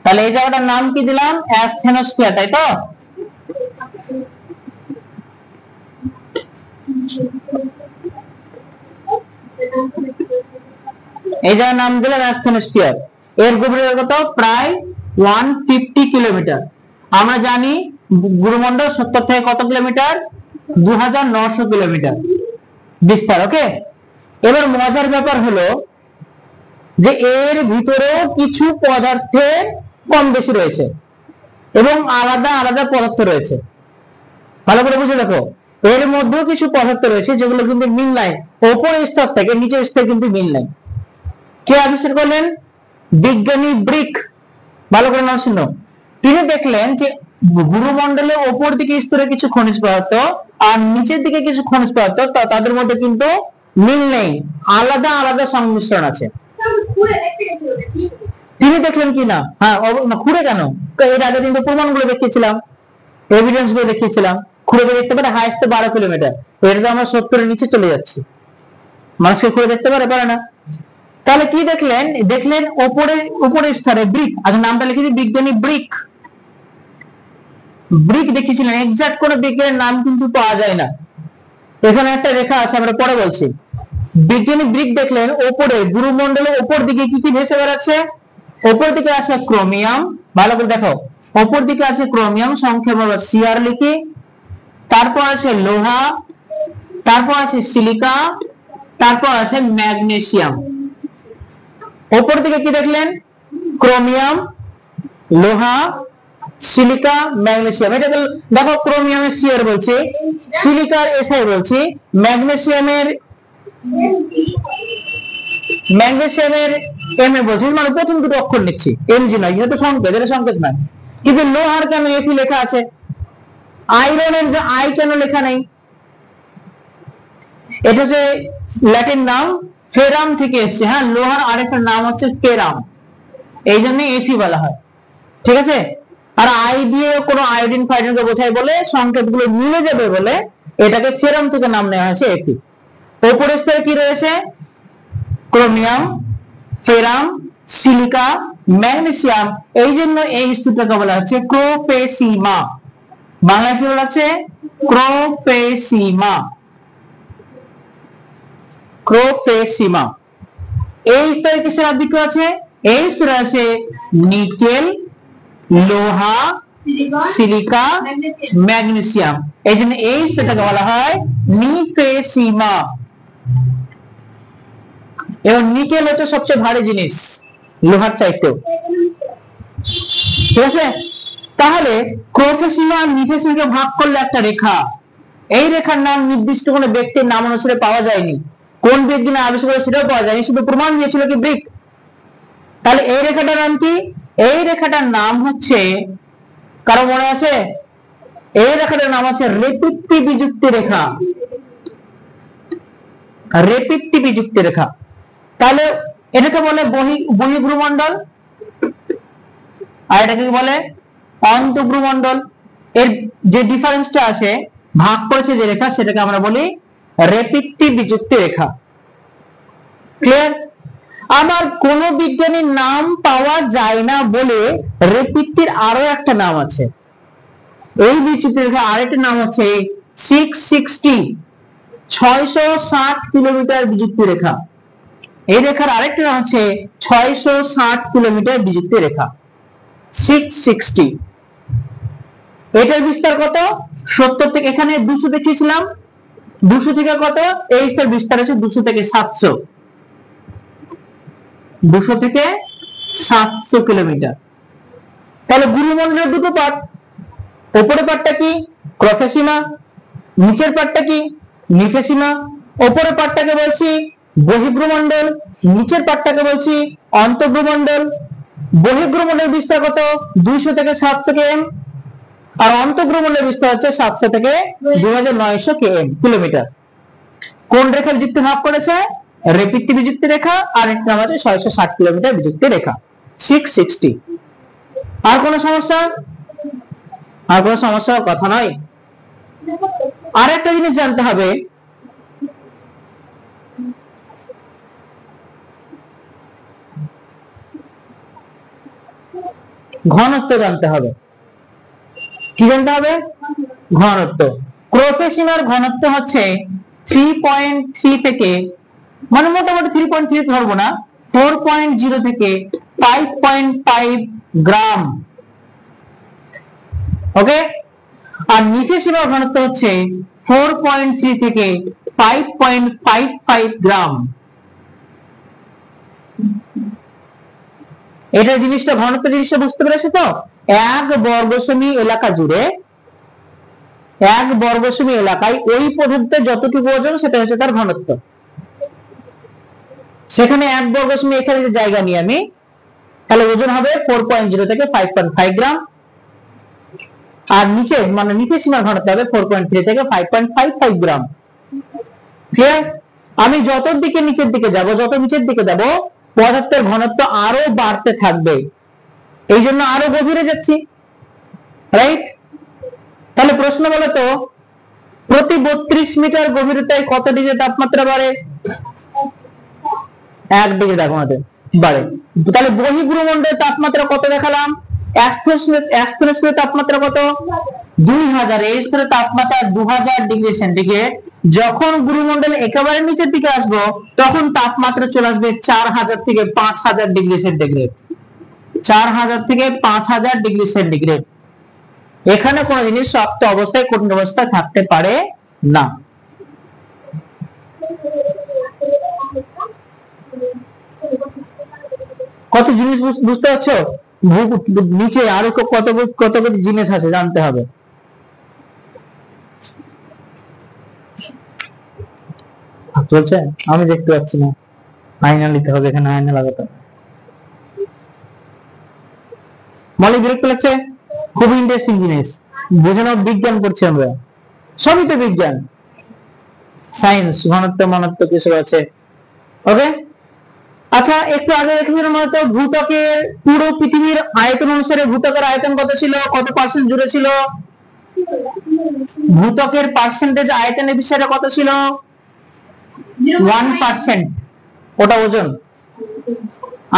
তাহলে এই জায়গাটার নাম কি দিলাম? অ্যাস্থেনোস্ফিয়ার, তাই তো? এই জায়গার নাম দিলাম অ্যাস্থেনোস্ফিয়ার। এর গভীরতা কত? প্রায় 150 কিলোমিটার। আমরা জানি গুরুমণ্ডল 70 থেকে কত কিলোমিটার? 2900 কিলোমিটার বিস্তার। ওকে, এবার মজার ব্যাপার হলো যে এর ভিতরেও কিছু পদার্থের কম বেশি রয়েছে এবং আলাদা আলাদা পদার্থ রয়েছে। ভালো করে বুঝে দেখো, এর মধ্যেও কিছু পদার্থ রয়েছে যেগুলো কিন্তু মিল নাই, উপরের স্তর থেকে নিচের স্তর কিন্তু মিল নাই। কে আবিষ্কার করলেন? বিজ্ঞানী ব্রিক। ভালো করে নাম শুনো। তিনি দেখলেন যে গুরুমণ্ডলের উপর দিকে স্তরে কিছু খনিজ পদার্থ আর নিচের দিকে কিছু খনিজ পদার্থ, তাদের মধ্যে কিন্তু মিল নেই, আলাদা আলাদা সংমিশ্রণ আছে। তিনি দেখলেন কি না? হ্যাঁ, খুঁড়ে কেন? এর আগে কিন্তু প্রমাণগুলো দেখিয়েছিলাম, এভিডেন্স গুলো দেখিয়েছিলাম। খুঁড়ে দেখতে পারে হাইস্ট 12 কিলোমিটার, এটা তো আমরা 70 এর নিচে চলে যাচ্ছি। মানুষকে খুঁড়ে দেখতে পারে না। তাহলে কি দেখলেন? দেখলেন উপরের স্তরে ব্রিক, আচ্ছা নামটা লিখেছি বিজ্ঞানী ব্রিক। ব্রিক দেখিয়েছিলেন, এক্সাক্ট কোন বিজ্ঞানের নাম কিন্তু পাওয়া যায় না, এখানে একটা রেখা আছে, আমরা পরে বলছি। বিজ্ঞানী ব্রিক দেখলেন উপরে গুরুমণ্ডলের উপর দিকে কি কি ভেসে বেড়াচ্ছে। উপর দিকে আছে ক্রোমিয়াম, ভালো করে দেখো, উপর দিকে আছে ক্রোমিয়াম, সংক্ষেপে আমরা সিআর লিখি। তারপর আছে লোহা, তারপর আছে সিলিকা, তারপর আছে ম্যাগনেসিয়াম। উপর দিকে কি দেখলেন? ক্রোমিয়াম, লোহা, সিলিকা, ম্যাগনেসিয়াম। এটা দেখো, ক্রোমিয়ামের সিআর বলছি, সিলিকার এসআই বলছি, ম্যাগনেসিয়ামের এম এ বলছি, মানে প্রথম দুটো অক্ষর নিচ্ছি, এমজি নয়, যেহেতু সংকেত, এটা সংকেত নয়। কিন্তু লোহার কেন এফি লেখা আছে? আয়রনের যে আই কেন লেখা নেই? এটা হচ্ছে ল্যাটিন নাম, ফেরাম থেকে এসছে। হ্যাঁ, লোহার আরেকটা নাম হচ্ছে ফেরাম, এই জন্য এফি বলা হয়, ঠিক আছে? আর আই দিয়ে কোনো আয়োডিন ফাইডিনকে বোঝায় বলে, সংকেতগুলো মিলে যাবে বলে এটাকে ফেরাম থেকে নাম নেওয়া হয়েছে এফি। উপরের স্তরে কি রয়েছে? Chromium, ফেরাম, silica, magnesium. এই জন্য এই স্তরটাকে বলা হচ্ছে ক্রোফেসিমা। বাংলায় কি বলা আছে? ক্রোফেসিমা, ক্রোফেসিমা। এই স্তরে কিসের আধিক্য আছে? এই স্তরে আছে নিকেল, লোহা, সিলিকা, ম্যাগনেসিয়াম। এই জন্য এই স্তরটাকে বলা হয় নিকেসিমা। এবং নিকেল হচ্ছে সবচেয়ে ভারী জিনিস লোহার চাইতেও, ঠিক আছে? তাহলে ক্রোফেসিমা আর নিকেসিমাকে ভাগ করলে একটা রেখা, এই রেখার নাম নির্দিষ্ট কোনো ব্যক্তির নাম অনুসারে পাওয়া যায়নি, কোন বিজ্ঞানী আবিষ্কার করে সেটাও পাওয়া যায়নি, শুধু প্রমাণ দিয়েছিল কি ব্রিক। তাহলে এই রেখাটার নাম কি? এই রেখাটার নাম হচ্ছে, কারো মনে আছে? এই রেখাটার নাম হচ্ছে রেপিক্তি বিযুক্তি রেখা, রেপিক্তি বিযুক্তি রেখা। তাহলে এটাকে বলে বহিঃগুরুমণ্ডল, আর এটাকে বলে অন্তঃগুরুমণ্ডল। এর যে ডিফারেন্সটা আছে, ভাগ করেছে যে রেখা, সেটাকে আমরা বলি রেপিক্তি বিযুক্তি রেখা। ক্লিয়ার? আমার কোন বিজ্ঞানীর নাম পাওয়া যায় না বলে রেপিত্তির আরো একটা নাম আছে। এই বিচ্যুতি রেখা আরেকটা নাম হচ্ছে 660, 660 কিলোমিটার বিযুক্তি রেখা। এই রেখার আরেকটা নাম হচ্ছে 660 কিলোমিটার বিযুক্তি রেখা, 660। এটার বিস্তার কত? 70 থেকে, এখানে 200 দেখিয়েছিলাম, 200 থেকে কত? এই বিস্তার আছে 200 থেকে 700, 200 থেকে 700 কিলোমিটার। তাহলে গুরুমণ্ডলের দুটো পার্ট, উপরের পার্টটা কি? ক্রোফেসিমা, নিচের পার্টটা কি? নিফেসিমা। উপরের পার্টটাকে বলছি বহির্ভ্রমণ্ডল, নিচের পার্টটাকে বলছি অন্তর্ভ্রমণ্ডল। বহির্ভ্রমণ্ডলের বিস্তার কত? 200 থেকে 700 km, আর অন্তর্ভ্রমণ্ডলের বিস্তার হচ্ছে 700 থেকে 2900 কিলোমিটার। কোন রেখা বিযুক্তি ভাগ করেছে? রেপিত্তি বিযুক্তি রেখা, আর এর নাম হচ্ছে 660 কিলোমিটার বিযুক্তি রেখা, 660। আর কোন সমস্যা? আর কোন সমস্যার কথা নয়। আর একটা জিনিস জানতে হবে, ঘনত্ব জানতে হবে। কি জানতে হবে? ঘনত্ব। ক্রোফেসিমার ঘনত্ব হচ্ছে 3.3 থেকে, মানে মোটামুটি 3.3 ধরবো না, 4.0 থেকে 5.5 গ্রাম। ওকে। আর নিফেসিমার ঘনত্ব হচ্ছে 4.3 থেকে 5.55 গ্রাম। এটা জিনিসটা, ঘনত্ব জিনিসটা বুঝতে পেরেছো তো? 1 বর্গ সেমি এলাকা জুড়ে, 1 বর্গ সেমি এলাকায় ওই পদার্থে যতটুকু ওজন সেটা হচ্ছে তার ঘনত্ব। সেখানে 1 বর্গ সেমি এখানে যে জায়গা নিয়ে আমি, তাহলে ওজন হবে 4.0 থেকে 5.5 গ্রাম। আর নিচে মানে নিফেসিমার ঘনত্ব হবে 4.3 থেকে 5.55 গ্রাম। ক্লিয়ার? আমি যত দিকে নিচের দিকে যাব, যত নিচের দিকে যাব, পদার্থের ঘনত্ব আরো বাড়তে থাকবে, এই জন্য আরো গভীরে যাচ্ছি, রাইট? তাহলে প্রশ্ন বলো তো, প্রতি 32 মিটার গভীরতায় কত ডিগ্রি তাপমাত্রা বাড়ে? 1 ডিগ্রি তাপমাত্রা বাড়ে। তাহলে বহির্ভ্রমণ্ডলের তাপমাত্রা কত দেখালাম? স্তরের তাপমাত্রা কত? 2000। এই স্তরের তাপমাত্রা 2000 ডিগ্রি সেন্টিগ্রেড। যখন গুরুমণ্ডল একেবারে নিচের দিকে আসবো, তখন তাপমাত্রা চলে আসবে 4000 থেকে 5000 ডিগ্রি সেন্টিগ্রেড, 4000 থেকে 5000 ডিগ্রি সেন্টিগ্রেড। এখানে কোন জিনিস শক্ত অবস্থায়, কঠিন অবস্থায় থাকতে পারে না। কত জিনিস বুঝতে পারছো? নিচে আরো কত কত জিনিস আছে, জানতে হবে। চলছে? আমি দেখতে পাচ্ছি না, আয়না নিতে হবে, এখানে আয়না লাগাতে। মলে বিরক্ত লাগছে? খুব ইন্টারেস্টিং জিনিস, বুঝে নাও, বিজ্ঞান পড়ছি আমরা, সবই তো বিজ্ঞান, সায়েন্স, ঘনত্ব মনত্ব কিছু আছে। ওকে। আচ্ছা, একটু আগে দেখেছিলাম হয়তো ভূত্বকের, পুরো পৃথিবীর আয়তন অনুসারে ভূত্বকের আয়তন কত ছিল, কত পার্সেন্ট জুড়ে ছিল? ভূত্বকের পার্সেন্টেজ আয়তনের বিষয়টা কত ছিল? 1%। ওটা ওজন।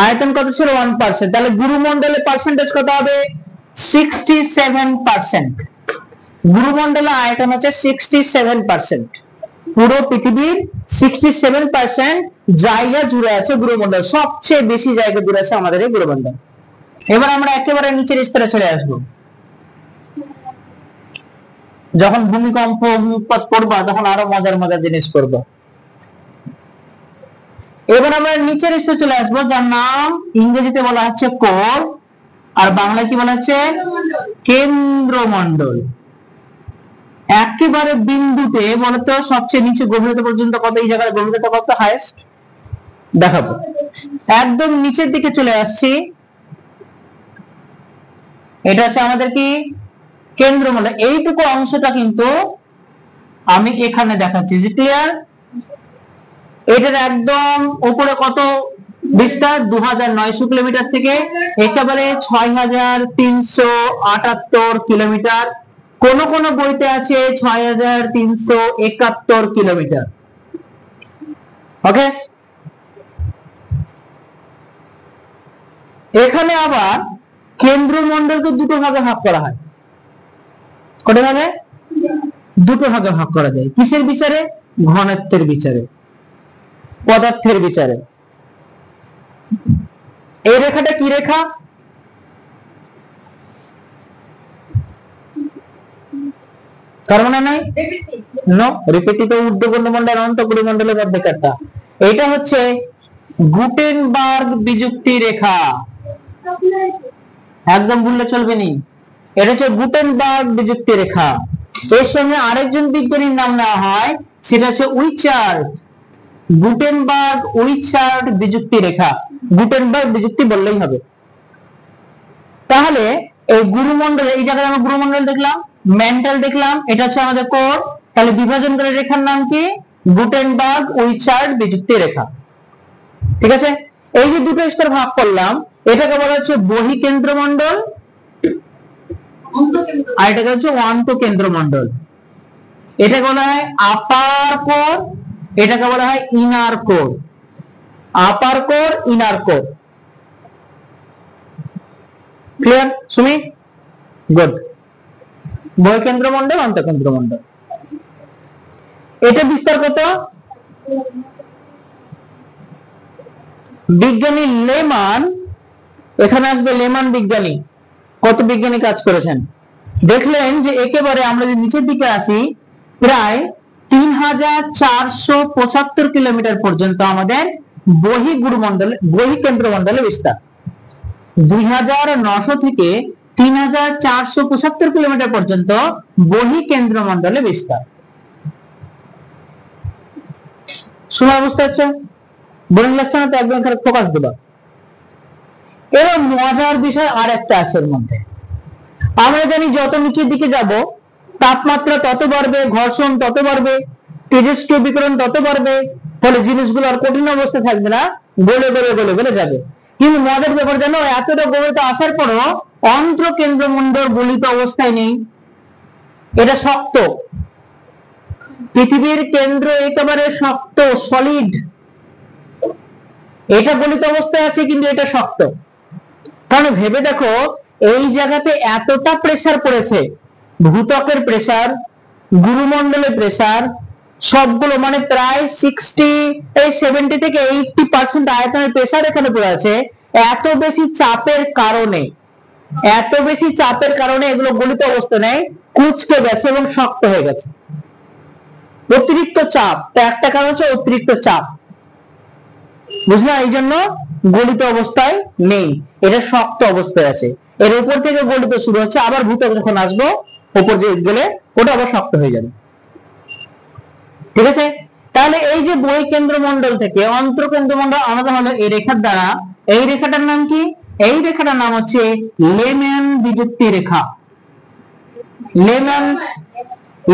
আয়তন কত ছিল? 1%। তাহলে গুরুমণ্ডলের পার্সেন্টেজ কত হবে? 67%। গুরুমণ্ডলের আয়তন হচ্ছে 67%। পুরো পৃথিবীর 67% জায়গা জুড়ে আছে গুরুমণ্ডল, সবচেয়ে বেশি জায়গা জুড়ে আছে আমাদের এই গুরুমণ্ডল। এবার আমরা একেবারে নিচের স্তরে চলে আসব। যখন ভূমিকম্প ভূমিপাত পড়বা, তখন আরো মজার মজার জিনিস পড়বো। এবার আমরা নিচের স্তরে চলে আসবো, যার নাম ইংরেজিতে বলা হচ্ছে কোর, আর বাংলায় কি বলা হচ্ছে? কেন্দ্রমণ্ডল। একেবারে বিন্দুতে বলতো সবচেয়ে নিচে গভীরতা পর্যন্ত কত? এই জায়গার গভীরতা কত হাইয়েস্ট দেখাবো। একদম নিচের দিকে চলে আসছি, এটা হচ্ছে আমাদের কি? কেন্দ্রমণ্ডল। এইটুকু অংশটা কিন্তু আমি এখানে দেখাচ্ছি, ক্লিয়ার? এটার একদম উপরে কত বিস্তার? 2900 কিলোমিটার থেকে একেবারে 6378 কিলোমিটার। কোন কোন বইতে আছে 6371 কিলোমিটার। ওকে। এখানে আবার কেন্দ্রমণ্ডলকে দুটো ভাগে ভাগ করা হয়। কত ভাগে? দুটো ভাগে ভাগ করা যায়। কিসের বিচারে? ঘনত্বের বিচারে, পদার্থের বিচারে। এই রেখাটা কি রেখা? কার মনে নাই? নো, রিপিটিত ঊর্ধ্বগণ্ডমণ্ডল অন্তঃগুরুমণ্ডলের মধ্যেকারটা। এটা হচ্ছে গুটেনবার্গ বিযুক্তি রেখা। একদম ভুললে চলবে নি। এটা হচ্ছে গুটেনবার্গ বিযুক্তি রেখা। এর সঙ্গে আরেকজন বিজ্ঞানীর নাম নেওয়া হয়, সেটা হচ্ছে উইচার্ড। গুটেনবার্গ উইচার্ড বিযুক্তি রেখা। গুটেনবার্গ বিযুক্তি বললেই হবে। তাহলে এই গুরুমণ্ডল, এই জায়গায় আমরা গুরুমণ্ডল দেখলাম, মেন্টাল দেখলাম, এটা হচ্ছে আমাদের কোর। তাহলে বিভাজনকারী রেখার নাম কি? গুটেনবার্গ উইচার্ড বিযুক্তি রেখা। ঠিক আছে? এই যে দুটো স্তর ভাগ করলাম, এটাকে বলা হচ্ছে বহিঃকেন্দ্রমণ্ডল, আর এটাকে হচ্ছে অন্তঃকেন্দ্রমণ্ডল। এটাকে বলা হয় আপার কোর, এটাকে বলা হয় inner core. Upper core, inner core. Clear Sumi? Good. বহিঃকেন্দ্রমণ্ডল, অন্তঃকেন্দ্রমণ্ডল। এটা বিস্তার কত? বিজ্ঞানী লেমান, এখানে আসবে লেমান বিজ্ঞানী। কত বিজ্ঞানী কাজ করেছেন? দেখলেন যে একেবারে আমরা যদি নিচের দিকে আসি, প্রায় 3475 কিলোমিটার পর্যন্ত আমাদের বহিঃকেন্দ্রমণ্ডলে বিস্তার। 2900 থেকে 3475 কিলোমিটার পর্যন্ত বহিঃকেন্দ্রমণ্ডলে বিস্তার। শোনা বুঝতে পারছো? বোরিং লাগছে না তো? একদম এখানে ফোকাস দিবা। এবার মজার বিষয় আর একটা আছে এর মধ্যে। আমরা জানি যত নিচের দিকে যাব, তাপমাত্রা তত বাড়বে, ঘর্ষণ তত বাড়বে, তেজস্ক্রিয় বিকিরণ তত বাড়বে, ফলে জিনিসগুলো আর কঠিন অবস্থায় থাকবে না, গলে গলে গলে গলে যাবে। কিন্তু মজার ব্যাপার জানো, এতটা গলিত আসার পরও অন্তঃকেন্দ্রমণ্ডল গলিত অবস্থায় নেই, এটা শক্ত। পৃথিবীর কেন্দ্র একেবারে শক্ত, সলিড। এটা গলিত অবস্থায় আছে, কিন্তু এটা শক্ত। কারণ ভেবে দেখো, এই জায়গাতে এতটা প্রেসার পড়েছে, ভূত্বকের প্রেসার, গুরুমণ্ডলের প্রেসার, সবগুলো মানে প্রায় 70 থেকে 80% আয়তনের প্রেসার এখানে পড়ে আছে। এত বেশি চাপের কারণে, এত বেশি চাপের কারণে এগুলো গলিত অবস্থা নেই, কুঁচকে গেছে এবং শক্ত হয়ে গেছে। অতিরিক্ত চাপ, একটা কারণ হচ্ছে অতিরিক্ত চাপ, বুঝলা? এই জন্য গলিত অবস্থায় নেই, এটা শক্ত অবস্থায় আছে। এর উপর থেকে গলিত শুরু হচ্ছে, আবার ভূত্বক যখন আসবো উপর দিয়ে গেলে ওটা আবার শক্ত হয়ে যাবে। ঠিক আছে? তাহলে এই যে বহিঃকেন্দ্রমণ্ডল থেকে অন্তঃকেন্দ্রমণ্ডল আলাদা হলো এই রেখার দ্বারা। এই রেখাটার নাম কি? এই রেখাটার নাম হচ্ছে লেম্যান বিযুক্তি রেখা।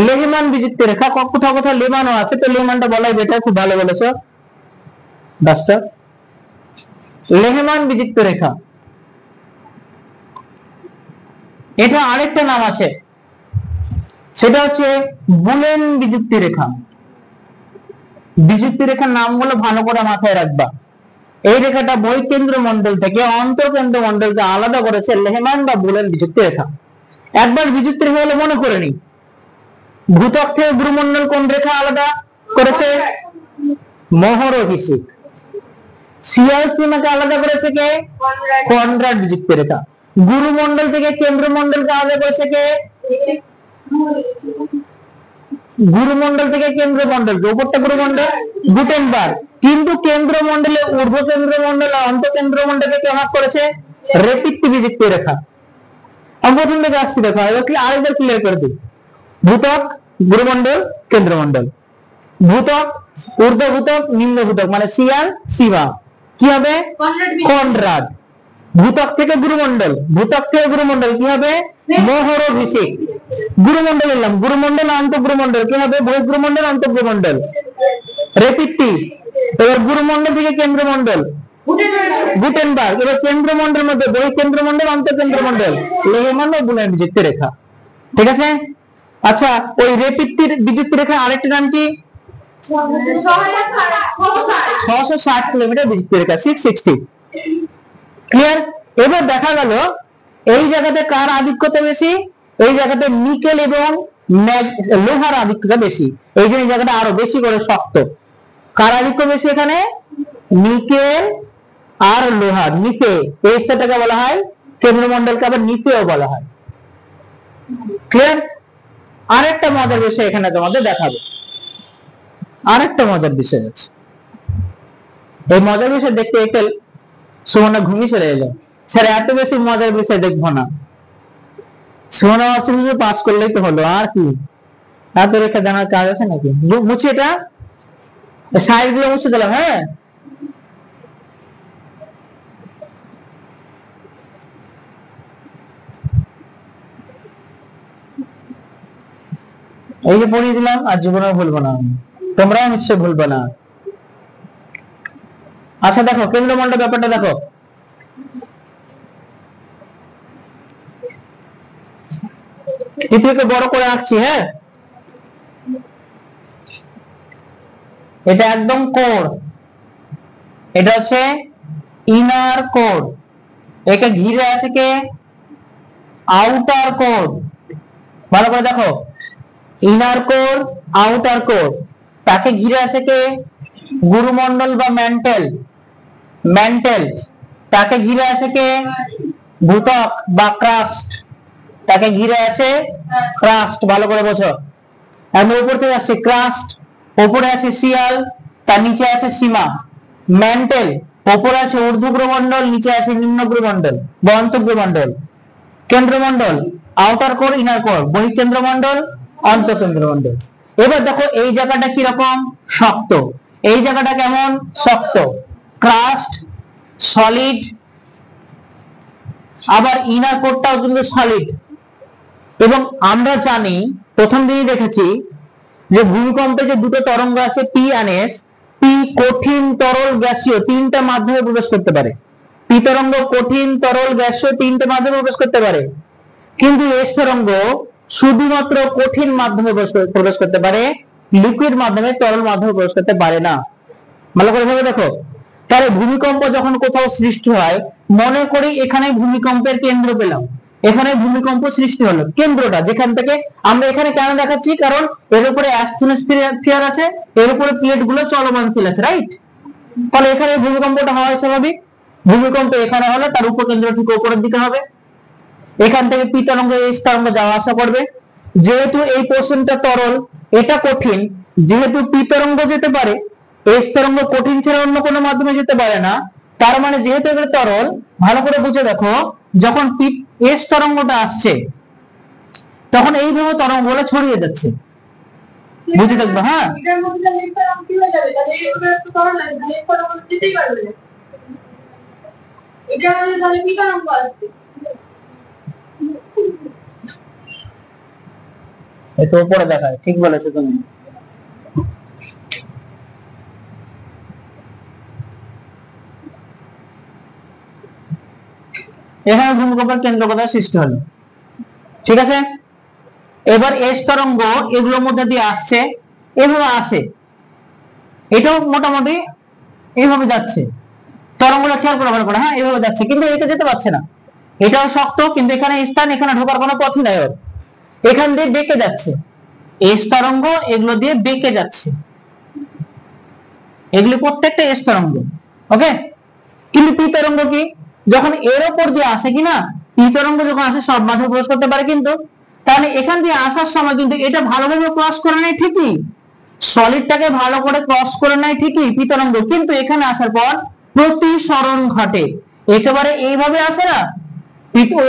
লেহমান বিযুক্তি রেখা। কোথাও কোথাও লেমানও আছে, তো লেমানটা বলাই বেটার। খুব ভালো বলেছো ডাক্তার। লেহমান বিযুক্ত রেখা, এটা আরেকটা নাম আছে, সেটা হচ্ছে বুলেন বিযুক্তি রেখা। বিযুক্তি রেখার নামগুলো ভালো করে মাথায় রাখবা। এই রেখাটা বহিঃকেন্দ্রমণ্ডল থেকে অন্তঃকেন্দ্রমণ্ডলকে আলাদা করেছে লেহমান বা বুলেন বিযুক্তি রেখা। একবার বিযুক্তি রেখা হলে মনে করে নি, ভূত্বক থেকে গুরুমণ্ডল কোন রেখা আলাদা করেছে? মোহরভিষিক। সিয়াল সীমাকে আলাদা করেছে কে? কনরাড বিযুক্তি রেখা। গুরুমণ্ডল থেকে কেন্দ্রমণ্ডলকে আলাদা করেছে কে? গুরুমণ্ডল থেকে কেন্দ্রমণ্ডল, উপরটা গুরুমণ্ডল, গুটেনবার্গ। কিন্তু কেন্দ্রমণ্ডলে ঊর্ধ্বকেন্দ্রমণ্ডল আর অন্তঃকেন্দ্রমণ্ডলকে কে ভাগ করেছে? রেপিট্টি বিযুক্তি রেখা। আমি প্রথম থেকে আসছি, দেখো আরেকবার ক্লিয়ার করে দিই। ভূত্বক, গুরুমণ্ডল, কেন্দ্রমণ্ডল। ভূত্বক, ঊর্ধ্বভূত্বক, নিম্নভূত্বক, মানে সিয়াল সীমা কি হবে? কনরাড। ভূত্বক থেকে গুরুমণ্ডল, ভূত্বক থেকে গুরুমণ্ডল কি হবে? মোহরভিষিক। গুরুমণ্ডল এলাম, গুরুমণ্ডল আন্তঃগুরুমণ্ডল কি হবে? বহিঃগুরুমণ্ডল আন্তঃগুরুমণ্ডল, রেপিট্টি। এবার গুরুমণ্ডল থেকে কেন্দ্রমণ্ডল, গুটেনবার্গ। এবার কেন্দ্রমণ্ডলের মধ্যে বহিঃকেন্দ্রমণ্ডল, অন্তঃকেন্দ্রমণ্ডল, লেহমান ও বুলেন বিযুক্তি রেখা। ঠিক আছে? আচ্ছা, ওই রেপিট্টির বিযুক্তি রেখা আরেকটা নাম কি? 660 কিলোমিটার বিযুক্তি রেখা, 660। ক্লিয়ার? এবার দেখা গেল এই জায়গাতে কার আধিক্যতা বেশি, এই জায়গাতে নিকেল এবং লোহার আধিক্যতা বেশি, এই জন্য এই জায়গাটা আরো বেশি করে শক্ত। কার আধিক্য বেশি এখানে, নিকেল আর লোহার। নিপে এই স্তরটাকে বলা হয় কেন্দ্রমণ্ডলকে আবার নিপেও বলা হয়। ক্লিয়ার? আরেকটা মজার বিষয় এখানে তোমাদের দেখাবো, আরেকটা মজার বিষয় আছে। এই মজার বিষয় দেখতে একটু সুমনা ঘুমিয়ে চলে এলো, স্যার এত বেশি মজার বিষয় দেখবো না। সুমনা ভাবছে পাস করলেই তো হলো, আর কি এত রেখে জানার কাজ আছে নাকি। মুছি এটা সাইড গুলো মুছে দিলাম। হ্যাঁ, এই যে পড়িয়ে দিলাম, আর জীবনে ভুলবো না, তোমরাও নিশ্চয় ভুলবো না। আচ্ছা দেখো কেন্দ্রমণ্ডল ব্যাপারটা দেখো, পৃথিবীকে বড় করে আঁকছি। হ্যাঁ, এটা একদম কোর, এটা হচ্ছে ইনার কোর, একে ঘিরে আছে কে, আউটার কোর। ভালো করে দেখো, ইনার কোর, আউটার কোর, তাকে ঘিরে আছে কে, গুরুমণ্ডল বা ম্যান্টেল। ম্যান্টেল, তাকে ঘিরে আছে কে, ভূত্বক বা ক্রাস্ট, তাকে ঘিরে আছে ক্রাস্ট। ভালো করে বোঝো, আমি উপর থেকে আসছি, ক্রাস্ট, উপরে আছে শিয়াল, তার নিচে আছে সীমা। ম্যান্টেল, উপরে আছে ঊর্ধ্বগ্রমণ্ডল, নিচে আছে নিম্নগ্রমণ্ডল বা অন্তঃগ্রমণ্ডল। কেন্দ্রমণ্ডল, আউটার কোর, ইনার কোর, বহিঃকেন্দ্রমণ্ডল, অন্তঃকেন্দ্রমণ্ডল। এবার দেখো এই জায়গাটা কিরকম, শক্ত, এই জায়গাটা কেমন, শক্ত, ক্রাস্ট সলিড, আবার ইনার কোরটাও কিন্তু সলিড। এবং আমরা জানি প্রথম দিনই দেখেছি যে ভূমিকম্পে যে দুটো তরঙ্গ আছে পি এন্ড এস, পি কঠিন, তরল, গ্যাসীয়, তিনটা মাধ্যমে প্রবেশ করতে পারে। পি তরঙ্গ কঠিন, তরল, গ্যাসীয় তিনটে মাধ্যমে প্রবেশ করতে পারে, কিন্তু এস তরঙ্গ শুধুমাত্র কঠিন মাধ্যমে প্রবেশ করতে পারে, লিকুইড মাধ্যমে, তরল মাধ্যমে প্রবেশ করতে পারে না। ভালো করে ভেবে দেখো, তাহলে ভূমিকম্প যখন কোথাও সৃষ্টি হয়, মনে করি এখানে ভূমিকম্পের কেন্দ্র পেলাম, এখানে ভূমিকম্প সৃষ্টি হলো, কেন্দ্রটা যেখান থেকে আমরা এখানে কেন দেখাচ্ছি, কারণ এর উপরে অ্যাস্টেনোস্ফিয়ার আছে, এর উপরে প্লেট গুলো চলমানশীল আছে, রাইট? তাহলে এখানে ভূমিকম্পটা হওয়া স্বাভাবিক। ভূমিকম্প এখানে হলে তার উপকেন্দ্র ঠিক উপরের দিকে হবে, এখান থেকে পি তরঙ্গ এস তরঙ্গ যাওয়া আসা করবে। যেহেতু এই পোর্শনটা তরল, এটা কঠিন, যেহেতু পি তরঙ্গ যেতে পারে, এস তরঙ্গ কঠিন ছাড়া অন্য কোনো মাধ্যমে যেতে পারে না, তার মানে যেহেতু এটা তরল, ভালো করে বুঝে দেখো, যখন পি এস তরঙ্গটা আসছে তখন এইভাবে তরঙ্গগুলো ছড়িয়ে যাচ্ছে, বুঝে দেখবে। হ্যাঁ, এটার মধ্যে লিক তরঙ্গ কি হয়ে যাবে, তাহলে এটা তো তরল আছে, তাহলে লিক তরঙ্গ যেতেই পারবে না, এটার মধ্যে তাহলে পি তরঙ্গ আসবে। এটা উপরে দেখায়, ঠিক বলেছো তুমি। এখানে ভূমিকম্পের কেন্দ্র কোথায় সৃষ্টি হলো, ঠিক আছে। এবার এস তরঙ্গ এগুলোর মধ্যে দিয়ে আসছে, এভাবে আসে, এটাও মোটামুটি এইভাবে যাচ্ছে, তরঙ্গটা খেয়াল করে ভালো করে। হ্যাঁ, এইভাবে যাচ্ছে, কিন্তু এটা যেতে পারছে না, এটাও শক্ত, কিন্তু এখানে স্থান, এখানে ঢোকার কোনো পথই নাই ওর, এখান দিয়ে বেঁকে যাচ্ছে। এস তরঙ্গ এগুলো দিয়ে বেঁকে যাচ্ছে, এগুলি প্রত্যেকটা এস তরঙ্গ, ওকে। কিন্তু পি তরঙ্গ কি, যখন এর উপর দিয়ে আসে কিনা, পি তরঙ্গ যখন আসে সব মাধ্যমে প্রবেশ করতে পারে, কিন্তু তাহলে এখান দিয়ে আসার সময় কিন্তু এটা ভালোভাবে ক্রস করে নেয় ঠিকই, সলিডটাকে ভালো করে ক্রস করে নেয় ঠিকই পি তরঙ্গ, কিন্তু এখানে আসার পর প্রতিসরণ ঘটে, একেবারে এইভাবে আসে না,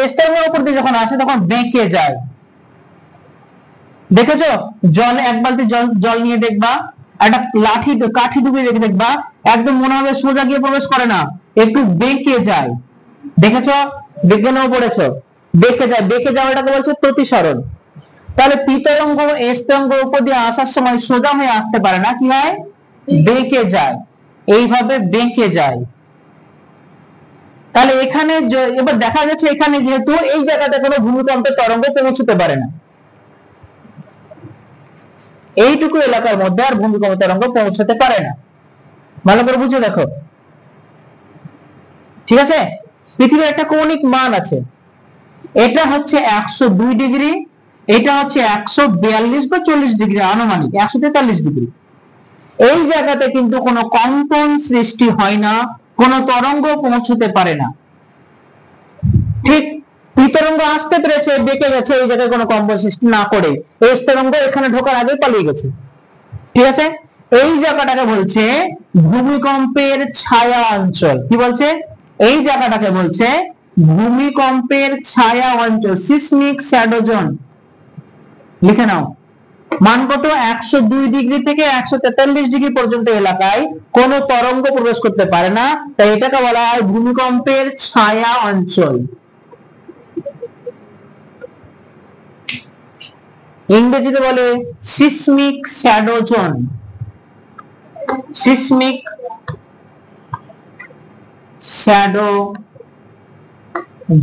এস তরঙ্গের উপর দিয়ে যখন আসে তখন বেঁকে যায়। দেখেছো, জল এক বালতি জল নিয়ে দেখবা, একটা লাঠি কাঠি ডুবিয়ে রেখে দেখবা, একদম মনে হবে সোজা গিয়ে প্রবেশ করে না, একটু বেঁকে যায়। দেখেছো, বিজ্ঞানেও পড়েছো, বেঁকে যায়, বেঁকে যাওয়াটাকে বলছে প্রতিসরণ। তাহলে পি তরঙ্গ এস তরঙ্গ উপর দিয়ে আসার সময় সোজা হয়ে আসতে পারে না, কি হয়, বেঁকে যায়, এইভাবে বেঁকে যায়। তাহলে এখানে এবার দেখা যাচ্ছে এখানে যেহেতু এই জায়গাতে কোনো ভূমিকম্পের তরঙ্গ পৌঁছতে পারে না, এইটুকু এলাকার মধ্যে আর ভূমিকম্প তরঙ্গ পৌঁছতে পারে না। ভালো করে বুঝে দেখো, ঠিক আছে। পৃথিবীর একটা কৌণিক মান আছে, এটা হচ্ছে 102 ডিগ্রি, এটা হচ্ছে 142 বা 40 ডিগ্রি, আনুমানিক 143 ডিগ্রি। এই জায়গাতে কিন্তু কোনো কম্পন সৃষ্টি হয় না, কোনো তরঙ্গ পৌঁছতে পারে না। ঠিক পি তরঙ্গ আসতে পেরেছে, বেঁকে গেছে, এই জায়গায় কোনো কম্পন সৃষ্টি না করে এস তরঙ্গ এখানে ঢোকার আগে পালিয়ে গেছে। ঠিক আছে, এই জায়গাটাকে বলছে ভূমিকম্পের ছায়া অঞ্চল। কি বলছে? এই জায়গাটাকে বলছে ভূমিকম্পের ছায়া অঞ্চল, সিসমিক শ্যাডো জোন। লিখে নাও। মান কত? 102 ডিগ্রি থেকে 143 ডিগ্রি পর্যন্ত এলাকায় কোনো তরঙ্গ প্রবেশ করতে পারে না, তাই এটাকে বলা হয় ভূমিকম্পের ছায়া অঞ্চল। ইংরেজিতে বলে seismic shadow zone. Seismic shadow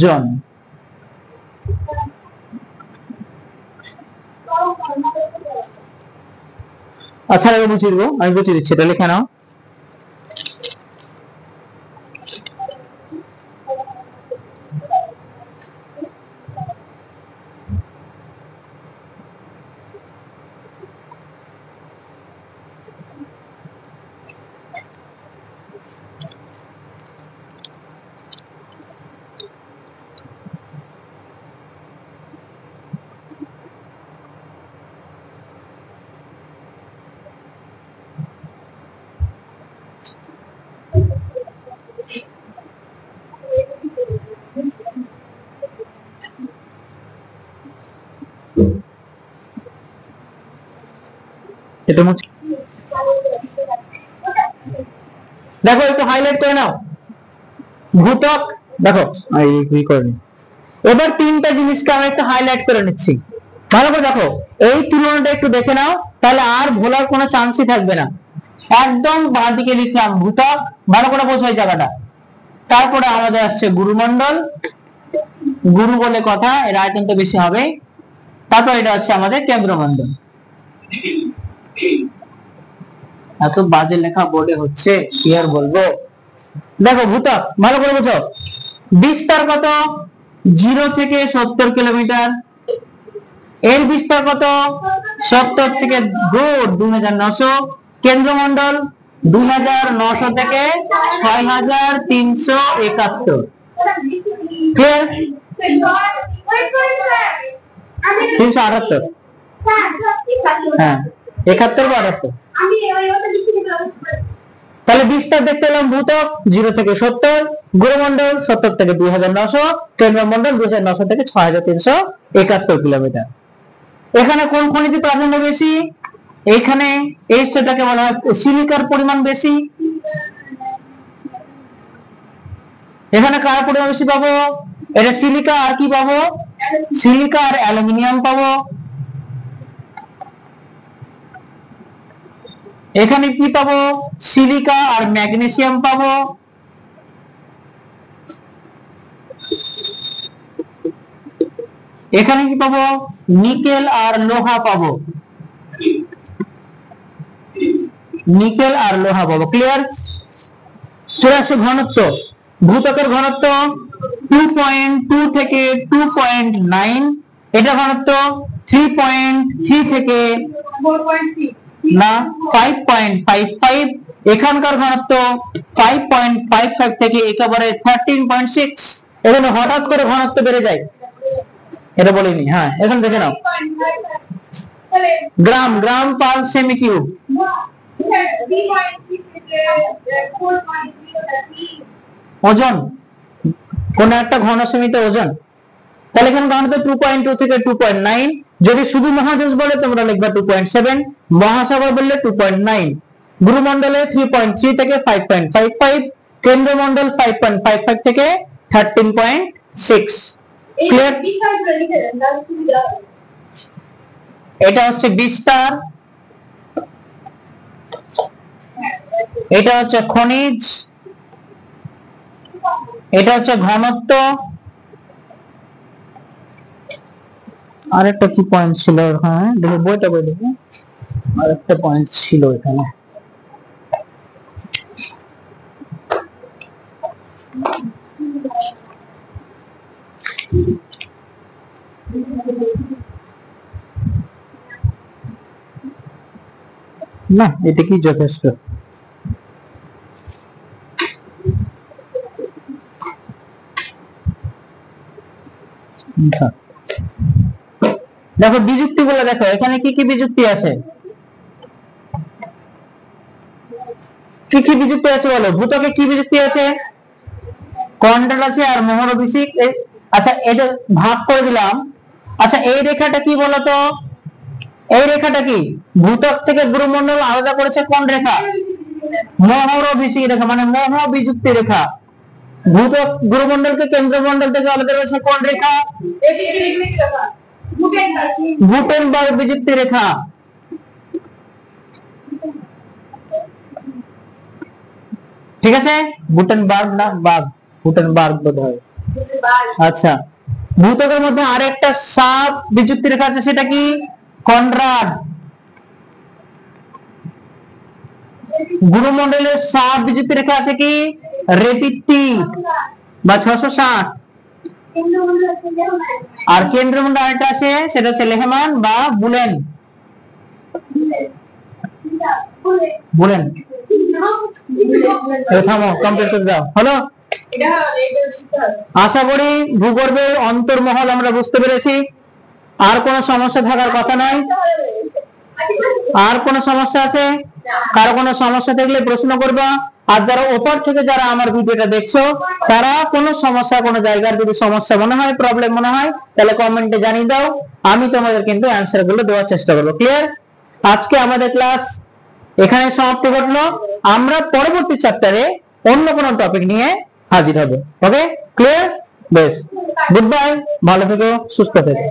zone. আচ্ছা আমি বুঝিয়ে দেবো, আমি বুঝিয়ে দিচ্ছি, এটা লিখে নাও। এটা দেখো, একটু হাইলাইট করে নাও। ভূত্বক দেখো, এবার তিনটা জিনিসকে আমরা একটু হাইলাইট করে নিচ্ছি, ভালো করে দেখো। এই তুলনাটা একটু দেখে নাও, তাহলে আর ভোলার কোনো চান্সই থাকবে না। একদম বাঁ দিকে লিখলাম ভূত্বক, ভালো করে বোঝাই জায়গাটা। তারপরে আমাদের আসছে গুরুমণ্ডল, গুরু বলে কথা, এর আয়তন তো বেশি হবে। তারপর এটা হচ্ছে আমাদের কেন্দ্রমণ্ডল। এত বাজে লেখা বোর্ডে হচ্ছে, কি আর বলবো। দেখো ভূত্বক ভালো করে বোঝো। বিস্তার কত? 0 থেকে 70 কিলোমিটার। এর বিস্তার কত? 70 থেকে গুড 2900। কেন্দ্রমণ্ডল 2900 থেকে 6371। ক্লিয়ার? 378। হ্যাঁ 71 বা 78। তাহলে বিস্তার দেখতে পেলাম ভূত্বক 0 থেকে 70, গুরুমণ্ডল 70 থেকে 2900, কেন্দ্রমণ্ডল 2900 থেকে 6371 কিলোমিটার। এখানে কোন খনিজের প্রাধান্য বেশি? এখানে এই স্তরটাকে বলা হয় সিলিকার পরিমাণ বেশি। এখানে কার পরিমাণ বেশি পাবো? এটা সিলিকা আর কি পাবো? সিলিকা আর অ্যালুমিনিয়াম পাবো। এখানে কি পাবো? সিলিকা আর ম্যাগনেসিয়াম পাবো। এখানে কি পাবো? নিকেল আর লোহা পাবো। নিকেল আর লোহা পাবো। ক্লিয়ার? চলে আসছে ঘনত্ব। ভূত্বকের ঘনত্ব 2.2 থেকে 2.9। এটা ঘনত্ব 3.3 থেকে না 5.55। এখানকার ঘনত্ব 5.55 থেকে একেবারে 13.6। এখানে হঠাৎ করে ঘনত্ব বেড়ে যায়, এটা বলিনি। হ্যাঁ এখন দেখে নাও, গ্রাম গ্রাম পার সেমি কিউব। ওজন কোন একটা ঘন সেমিতে ওজন, তাহলে এখানে ঘনত্ব 2.2 থেকে 2.9। যদি শুধু মহাদেশ বলে তোমরা লিখবা 2.7, মহাসাগর বললে 2.9। গুরুমণ্ডলে 3.3 থেকে 5.55, কেন্দ্রমণ্ডল 5.55 থেকে 13.6। ক্লিয়ার? এটা হচ্ছে বিস্তার, এটা হচ্ছে খনিজ, এটা হচ্ছে ঘনত্ব। আরেকটা কি পয়েন্ট ছিল ওখানে, দেখো বইটা বই দেখো, আরেকটা পয়েন্ট ছিল এখানে। না, এটা কি যথেষ্ট? দেখো বিযুক্তি গুলো দেখো, এখানে কি কি বিযুক্তি আছে, কি কি বিযুক্তি আছে বলো? ভূত্বকে কি বিযুক্তি আছে? কন্ডাল আছে আর মোহর অভিষেক। আচ্ছা এটা ভাগ করে দিলাম। আচ্ছা এই রেখাটা কি বলতো? এই রেখাটা কি? ভূত্বক থেকে গুরুমণ্ডল আলাদা করেছে কোন রেখা? মোহর অভিষেক রেখা, মানে মোহ বিযুক্তি রেখা। ভূত্বক গুরুমণ্ডলকে কেন্দ্রমণ্ডল থেকে আলাদা করেছে কোন রেখা? গুটেনবার্গ বিযুক্তি রেখা। ঠিক আছে, গুটেনবার্গ না বার্গ, গুটেনবার্গ বোধ হয়। আচ্ছা ভূত্বকের মধ্যে আরেকটা সাব বিযুক্তি রেখা আছে, সেটা কি? কনরাড। গুরুমণ্ডলের সাব বিযুক্তি রেখা আছে কি? রেপিটি বা 660। আর কেন্দ্রমণ্ডল আরেকটা আছে, সেটা হচ্ছে লেহমান বা বুলেন। বুলেন। থামো, কমপ্লিট করে দাও। হলো? আশা করি ভূগর্ভের অন্তর্মহল আমরা বুঝতে পেরেছি। আর কোনো সমস্যা থাকার কথা নয়। আর কোনো সমস্যা আছে? কারো কোনো সমস্যা থাকলে প্রশ্ন করবা। আর যারা ওপর থেকে যারা আমার ভিডিওটা দেখছো, তারা কোনো সমস্যা, কোনো জায়গার যদি সমস্যা মনে হয়, প্রবলেম মনে হয়, তাহলে কমেন্টে জানিয়ে দাও। আমি তোমাদের কিন্তু অ্যান্সার গুলো দেওয়ার চেষ্টা করবো। ক্লিয়ার? আজকে আমাদের ক্লাস এখানে সমাপ্তি ঘটলো। আমরা পরবর্তী চ্যাপ্টারে অন্য কোনো টপিক নিয়ে হাজির হব। ওকে, ক্লিয়ার? বেশ, গুড বাই, ভালো থেকো, সুস্থ থেকো।